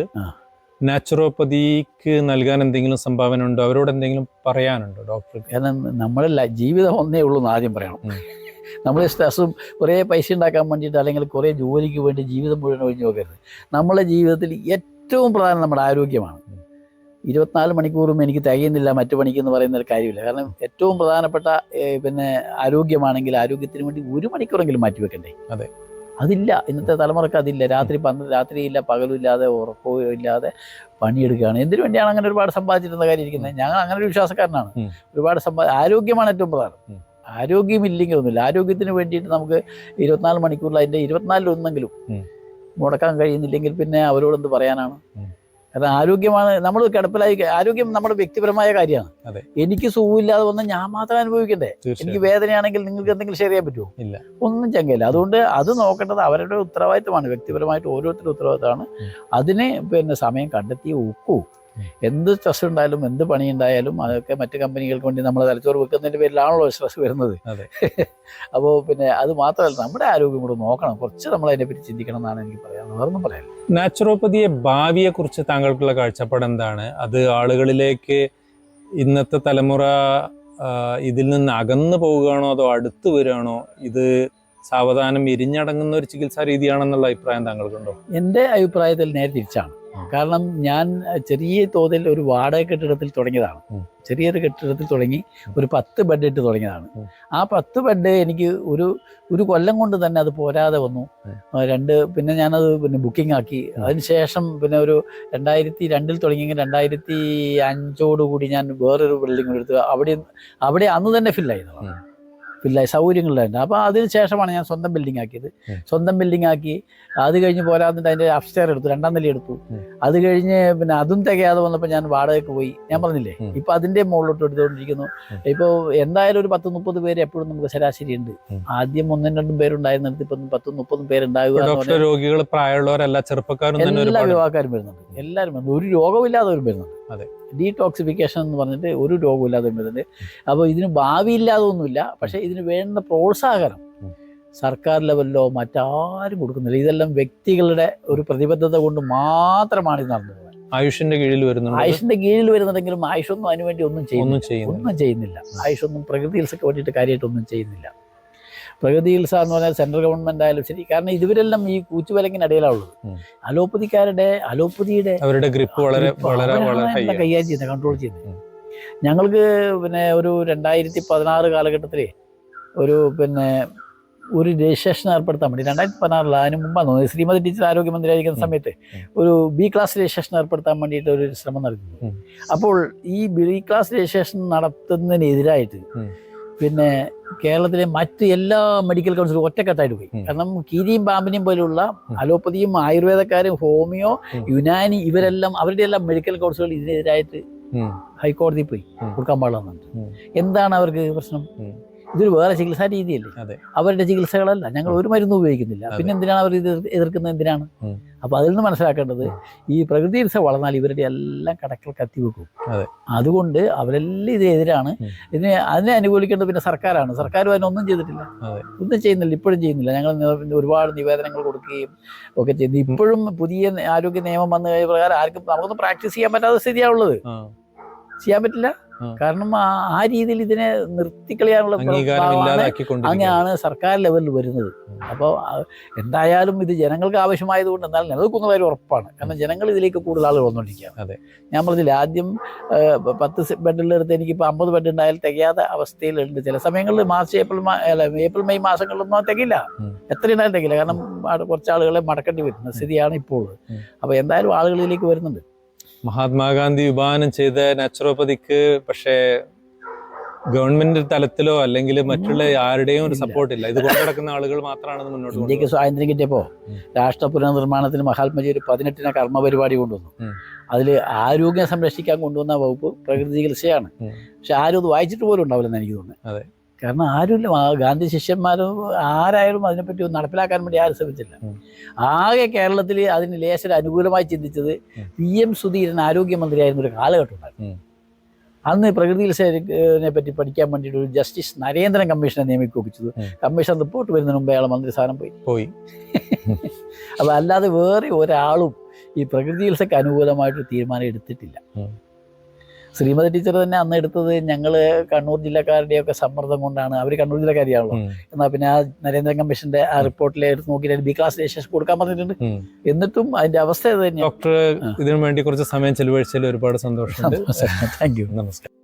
നാച്ചുറോപ്പതിക്ക് നൽകാൻ എന്തെങ്കിലും സംഭാവന ഉണ്ടോ? അവരോട് എന്തെങ്കിലും പറയാനുണ്ടോ ഡോക്ടർ? കാരണം നമ്മളെ ജീവിതം ഒന്നേ ഉള്ളൂ എന്ന് ആദ്യം പറയണം. നമ്മൾ സ്ട്രെസ്സും കുറേ പൈസ ഉണ്ടാക്കാൻ വേണ്ടിയിട്ട് അല്ലെങ്കിൽ കുറേ ജോലിക്ക് വേണ്ടി ജീവിതം മുഴുവൻ ഒഴിഞ്ഞു നോക്കരുത്. നമ്മളെ ജീവിതത്തിൽ ഏറ്റവും പ്രധാനം നമ്മുടെ ആരോഗ്യമാണ്. 24 മണിക്കൂറും എനിക്ക് തികയുന്നില്ല മറ്റു പണിക്കെന്ന് പറയുന്ന ഒരു കാര്യമില്ല. കാരണം ഏറ്റവും പ്രധാനപ്പെട്ട പിന്നെ ആരോഗ്യമാണെങ്കിൽ ആരോഗ്യത്തിന് വേണ്ടി 1 മണിക്കൂറെങ്കിലും മാറ്റിവെക്കണ്ടേ? അതെ, അതില്ല. ഇന്നത്തെ തലമുറക്ക് അതില്ല. രാത്രിയില്ല പകലില്ലാതെ ഉറക്കവും ഇല്ലാതെ പണിയെടുക്കുകയാണ്. എന്തിനു വേണ്ടിയാണ് അങ്ങനെ ഒരുപാട് സമ്പാദിച്ചിരുന്ന കാര്യം ഇരിക്കുന്നത്? ഞങ്ങൾ അങ്ങനെ ഒരു വിശ്വാസക്കാരനാണ്. ഒരുപാട് ആരോഗ്യമാണ് ഏറ്റവും പ്രധാനം. ആരോഗ്യമില്ലെങ്കിൽ ഒന്നുമില്ല. ആരോഗ്യത്തിന് വേണ്ടിയിട്ട് നമുക്ക് 24 മണിക്കൂറിൽ അതിൻ്റെ 24 ഒന്നെങ്കിലും മുടക്കാൻ കഴിയുന്നില്ലെങ്കിൽ പിന്നെ അവരോട് എന്ത് പറയാനാണ്? കാരണം ആരോഗ്യമാണ് നമ്മൾ കിടപ്പിലായി. ആരോഗ്യം നമ്മുടെ വ്യക്തിപരമായ കാര്യമാണ്. എനിക്ക് സുഖമില്ലാതെ വന്നാൽ ഞാൻ മാത്രം അനുഭവിക്കണ്ടേ? എനിക്ക് വേദനയാണെങ്കിൽ നിങ്ങൾക്ക് എന്തെങ്കിലും ഷെയർ ചെയ്യാൻ പറ്റുമോ? ഇല്ല, ഒന്നും ചങ്കയില്ല. അതുകൊണ്ട് അത് നോക്കേണ്ടത് അവരുടെ ഉത്തരവാദിത്തമാണ്. വ്യക്തിപരമായിട്ട് ഓരോരുത്തരുടെ ഉത്തരവാദിത്തമാണ്. അതിന് പിന്നെ സമയം കണ്ടെത്തി ഒക്കൂ. എന്ത് സ്ട്രെസ് ഉണ്ടായാലും എന്ത് പണി ഉണ്ടായാലും അതൊക്കെ മറ്റ് കമ്പനികൾക്ക് വേണ്ടി നമ്മൾ തലച്ചോറ് വെക്കുന്നതിൻ്റെ പേരിലാണല്ലോ സ്ട്രെസ് വരുന്നത്. അപ്പോൾ പിന്നെ അത് മാത്രമല്ല നമ്മുടെ ആരോഗ്യം കൂടെ നോക്കണം. കുറച്ച് നമ്മൾ അതിനെപ്പറ്റി ചിന്തിക്കണം എന്നാണ് എനിക്ക് പറയാനുള്ളത്. അതൊന്നും പറയാം. നാച്ചുറോപ്പതിയെ ഭാവിയെക്കുറിച്ച് താങ്കൾക്കുള്ള കാഴ്ചപ്പാട് എന്താണ്? അത് ആളുകളിലേക്ക് ഇന്നത്തെ തലമുറ ഇതിൽ നിന്ന് അകന്നു പോവുകയാണോ അതോ അടുത്ത് വരികയാണോ? ഇത് സാവധാനം എരിഞ്ഞടങ്ങുന്ന ഒരു ചികിത്സാ രീതിയാണെന്നുള്ള അഭിപ്രായം താങ്കൾക്കുണ്ടോ? എൻ്റെ അഭിപ്രായത്തിൽ നേരെ തിരിച്ചാണ്. കാരണം ഞാൻ ചെറിയ തോതിൽ ഒരു വാടക കെട്ടിടത്തിൽ തുടങ്ങിയതാണ്. ചെറിയൊരു കെട്ടിടത്തിൽ തുടങ്ങി ഒരു 10 ബെഡ് ഇട്ട് തുടങ്ങിയതാണ്. ആ 10 ബെഡ് എനിക്ക് ഒരു കൊല്ലം കൊണ്ട് തന്നെ അത് പോരാതെ വന്നു. പിന്നെ ഞാനത് പിന്നെ ബുക്കിംഗ് ആക്കി. അതിനുശേഷം പിന്നെ ഒരു 2002 തുടങ്ങിയെങ്കിൽ 2005 ഞാൻ വേറൊരു ബിൽഡിംഗ് എടുത്ത് അവിടെ അന്ന് തന്നെ ഫില്ലായിരുന്നു. ഫില്ലായി സൗകര്യങ്ങളുണ്ടായിരുന്നു. അപ്പോൾ അതിന് ശേഷമാണ് ഞാൻ സ്വന്തം ബിൽഡിംഗ് ആക്കിയത്. സ്വന്തം ബിൽഡിംഗ് ആക്കി അത് കഴിഞ്ഞ് പോരാന്നിട്ട് അതിൻ്റെ അപ്സ്റ്റെയർ എടുത്തു, 2ാം നില എടുത്തു. അത് കഴിഞ്ഞ് പിന്നെ അതും തികയാതെ വന്നപ്പോൾ ഞാൻ വാടകയ്ക്ക് പോയി. ഞാൻ പറഞ്ഞില്ലേ, ഇപ്പോൾ അതിൻ്റെ മുകളിലോട്ട് എടുത്തുകൊണ്ടിരിക്കുന്നു. ഇപ്പോൾ എന്തായാലും ഒരു 10-30 പേര് എപ്പോഴും നമുക്ക് ശരാശരി ഉണ്ട്. ആദ്യം 1-2 പേരുണ്ടായിരുന്നിടത്ത് ഇപ്പം 10-30 പേരുണ്ടാകുക. രോഗികൾ പ്രായമുള്ളവരല്ല, ചെറുപ്പക്കാരും എല്ലാ യുവാക്കാരും വരുന്നുണ്ട്. എല്ലാവരും വന്നു, ഒരു രോഗമില്ലാത്തവരും വരുന്നുണ്ട്. ഡീടോക്സിഫിക്കേഷൻ എന്ന് പറഞ്ഞിട്ട് ഒരു രോഗമില്ലാതെ വരുന്നുണ്ട്. അപ്പോൾ ഇതിന് ഭാവിയില്ലാതെ ഒന്നുമില്ല, പക്ഷേ ഇതിന് വേണ്ട പ്രോത്സാഹനം സർക്കാർ ലെവലിലോ മറ്റാരും കൊടുക്കുന്നില്ല. ഇതെല്ലാം വ്യക്തികളുടെ ഒരു പ്രതിബദ്ധത കൊണ്ട് മാത്രമാണ് ഇത് നടന്നത്. ആയുഷിന്റെ കീഴിൽ വരുന്നുണ്ടെങ്കിലും ആയുഷൊന്നും അതിനുവേണ്ടി ഒന്നും ചെയ്യുന്നില്ല. ആയുഷൊന്നും പ്രകൃതി ചികിത്സയ്ക്ക് വേണ്ടിയിട്ട് കാര്യമായിട്ടൊന്നും ചെയ്യുന്നില്ല. പ്രകൃതി ചികിത്സ എന്ന് പറഞ്ഞാൽ സെൻട്രൽ ഗവൺമെന്റ് ആയാലും ശരി, കാരണം ഇവരെല്ലാം ഈ കൂച്ചുവിലങ്ങിനിടയിലാണുള്ളത്. അലോപ്പതിയുടെ അവരുടെ ഗ്രിപ്പ് വളരെ കൈകാര്യം ചെയ്യുന്നത്, കൺട്രോൾ ചെയ്യുന്നത്. ഞങ്ങൾക്ക് പിന്നെ ഒരു 2016 കാലഘട്ടത്തിൽ ഒരു രജിസ്ട്രേഷൻ ഏർപ്പെടുത്താൻ വേണ്ടി 2016 അതിന് മുമ്പാണ് തോന്നുന്നത്, ശ്രീമതി ടീച്ചർ ആരോഗ്യമന്ത്രിയായിരിക്കുന്ന സമയത്ത് ഒരു B ക്ലാസ് രജിസ്ട്രേഷൻ ഏർപ്പെടുത്താൻ വേണ്ടിയിട്ട് ഒരു ശ്രമം നടത്തുന്നു. അപ്പോൾ ഈ B ക്ലാസ് രജിസ്ട്രേഷൻ നടത്തുന്നതിനെതിരായിട്ട് പിന്നെ കേരളത്തിലെ മറ്റ് എല്ലാ മെഡിക്കൽ കൗൺസിലും ഒറ്റക്കെട്ടായിട്ട് പോയി. കാരണം കീരിയും പാമ്പിനെയും പോലുള്ള അലോപ്പതിയും ആയുർവേദക്കാരും ഹോമിയോ യുനാനി ഇവരെല്ലാം അവരുടെ എല്ലാം മെഡിക്കൽ കൗൺസിലുകൾ ഇതിനെതിരായിട്ട് ഹൈക്കോടതിയിൽ പോയി കൊടുക്കാൻ പാടില്ലെന്നുണ്ട്. എന്താണ് അവർക്ക് പ്രശ്നം? ഇതൊരു വേറെ ചികിത്സാ രീതിയല്ലേ, അവരുടെ ചികിത്സകളല്ല. ഞങ്ങൾ ഒരു മരുന്ന് ഉപയോഗിക്കുന്നില്ല, പിന്നെ എന്തിനാണ് അവർ ഇത് എതിർക്കുന്നത്? എന്തിനാണ്? അപ്പൊ അതിൽ നിന്ന് മനസ്സിലാക്കേണ്ടത് ഈ പ്രകൃതി ചികിത്സ വളർന്നാൽ ഇവരുടെ എല്ലാം കടക്കൽ കത്തിവെക്കും. അതുകൊണ്ട് അവരെല്ലാം ഇതിനെതിരാണ്. അതിനെ അനുകൂലിക്കേണ്ടത് പിന്നെ സർക്കാരാണ്. സർക്കാരും അതിനൊന്നും ചെയ്തിട്ടില്ല, ഒന്നും ചെയ്യുന്നില്ല, ഇപ്പോഴും ചെയ്യുന്നില്ല. ഞങ്ങൾ ഒരുപാട് നിവേദനങ്ങൾ കൊടുക്കുകയും ഒക്കെ ചെയ്തു. ഇപ്പോഴും പുതിയ ആരോഗ്യ നിയമം വന്നു കഴിഞ്ഞ പ്രകാരം ആർക്കും നമുക്കൊന്നും പ്രാക്ടീസ് ചെയ്യാൻ പറ്റാത്ത സ്ഥിതിയാണുള്ളത്. ചെയ്യാൻ പറ്റില്ല. കാരണം ആ രീതിയിൽ ഇതിനെ നിർത്തിക്കളയാനുള്ള അങ്ങനെയാണ് സർക്കാർ ലെവലിൽ വരുന്നത്. അപ്പോൾ എന്തായാലും ഇത് ജനങ്ങൾക്ക് ആവശ്യമായതുകൊണ്ട് എന്തായാലും നിലനിൽക്കുന്ന കാര്യം ഉറപ്പാണ്. കാരണം ജനങ്ങൾ ഇതിലേക്ക് കൂടുതൽ ആളുകൾ വന്നുകൊണ്ടിരിക്കുകയാണ്. ഞാൻ പറഞ്ഞില്ല, ആദ്യം 10 ബെഡിലെടുത്ത് എനിക്കിപ്പോൾ 50 ബെഡ് ഉണ്ടായാൽ തികയാത്ത അവസ്ഥയിലുണ്ട്. ചില സമയങ്ങളിൽ ഏപ്രിൽ മെയ് മാസങ്ങളിലൊന്നും തികയില്ല, എത്ര ഉണ്ടായാലും തികയില്ല. കാരണം കുറച്ച് ആളുകളെ മടക്കേണ്ടി വരുന്ന സ്ഥിതിയാണ് ഇപ്പോൾ. അപ്പോൾ എന്തായാലും ആളുകൾ ഇതിലേക്ക് വരുന്നുണ്ട്. മഹാത്മാഗാന്ധി വിഭാവനം ചെയ്ത നാച്ചുറോപ്പതിക്ക് പക്ഷേ ഗവൺമെന്റ് തലത്തിലോ അല്ലെങ്കിൽ മറ്റുള്ള ആരുടെയും ഒരു സപ്പോർട്ട് ഇല്ല. ഇത് കൊണ്ടുനടക്കുന്ന ആളുകൾ മാത്രമാണ് മുന്നോട്ട്. ഇന്ത്യക്ക് സ്വാതന്ത്ര്യം കിട്ടിയപ്പോൾ രാഷ്ട്ര പുനർനിർമ്മാണത്തിന് മഹാത്മജി ഒരു 18 കർമ്മ പരിപാടി കൊണ്ടുവന്നു. അതിൽ ആരോഗ്യം സംരക്ഷിക്കാൻ കൊണ്ടുവന്ന വകുപ്പ് പ്രകൃതി ചികിത്സയാണ്. പക്ഷെ ആരും അത് വായിച്ചിട്ട് പോലും ഉണ്ടാവില്ലെന്ന് എനിക്ക് തോന്നുന്നത്. കാരണം ആരുമില്ല, ഗാന്ധി ശിഷ്യന്മാരും ആരായാലും അതിനെപ്പറ്റി ഒന്ന് നടപ്പിലാക്കാൻ വേണ്ടി ആരും ശ്രമിച്ചില്ല. ആകെ കേരളത്തിൽ അതിന് ലേശം അനുകൂലമായി ചിന്തിച്ചത് PM സുധീരൻ ആരോഗ്യമന്ത്രിയായിരുന്ന ഒരു കാലഘട്ടം ഉണ്ടായിരുന്നു. അന്ന് പ്രകൃതി ചികിത്സയെ പറ്റി പഠിക്കാൻ വേണ്ടിയിട്ട് ഒരു ജസ്റ്റിസ് നരേന്ദ്രൻ കമ്മീഷനെ നിയമിക്കുകയും. കമ്മീഷൻ റിപ്പോർട്ട് വരുന്നതിന് മുമ്പ് അയാളെ മന്ത്രിസ്ഥാനം പോയി. അപ്പോൾ അല്ലാതെ വേറെ ഒരാളും ഈ പ്രകൃതി ചികിത്സയ്ക്ക് അനുകൂലമായിട്ട് തീരുമാനം എടുത്തിട്ടില്ല. ശ്രീമതി ടീച്ചർ തന്നെ അന്ന് എടുത്തത് ഞങ്ങൾ കണ്ണൂർ ജില്ലക്കാരുടെയൊക്കെ സമ്മർദ്ദം കൊണ്ടാണ്. അവർ കണ്ണൂർ ജില്ലക്കാരിയാണല്ലോ. എന്നാൽ പിന്നെ ആ നരേന്ദ്രൻ കമ്മീഷന്റെ ആ റിപ്പോർട്ടിൽ എടുത്ത് നോക്കിയിട്ട് B ക്ലാസ് രജിസ്ട്രേഷൻ കൊടുക്കാൻ പറഞ്ഞിട്ടുണ്ട്. എന്നിട്ടും അതിന്റെ അവസ്ഥ തന്നെയാണ്. ഡോക്ടർ ഇതിനു വേണ്ടി കുറച്ച് സമയം ചെലവഴിച്ചതിൽ ഒരുപാട് സന്തോഷം. Thank you. നമസ്കാരം.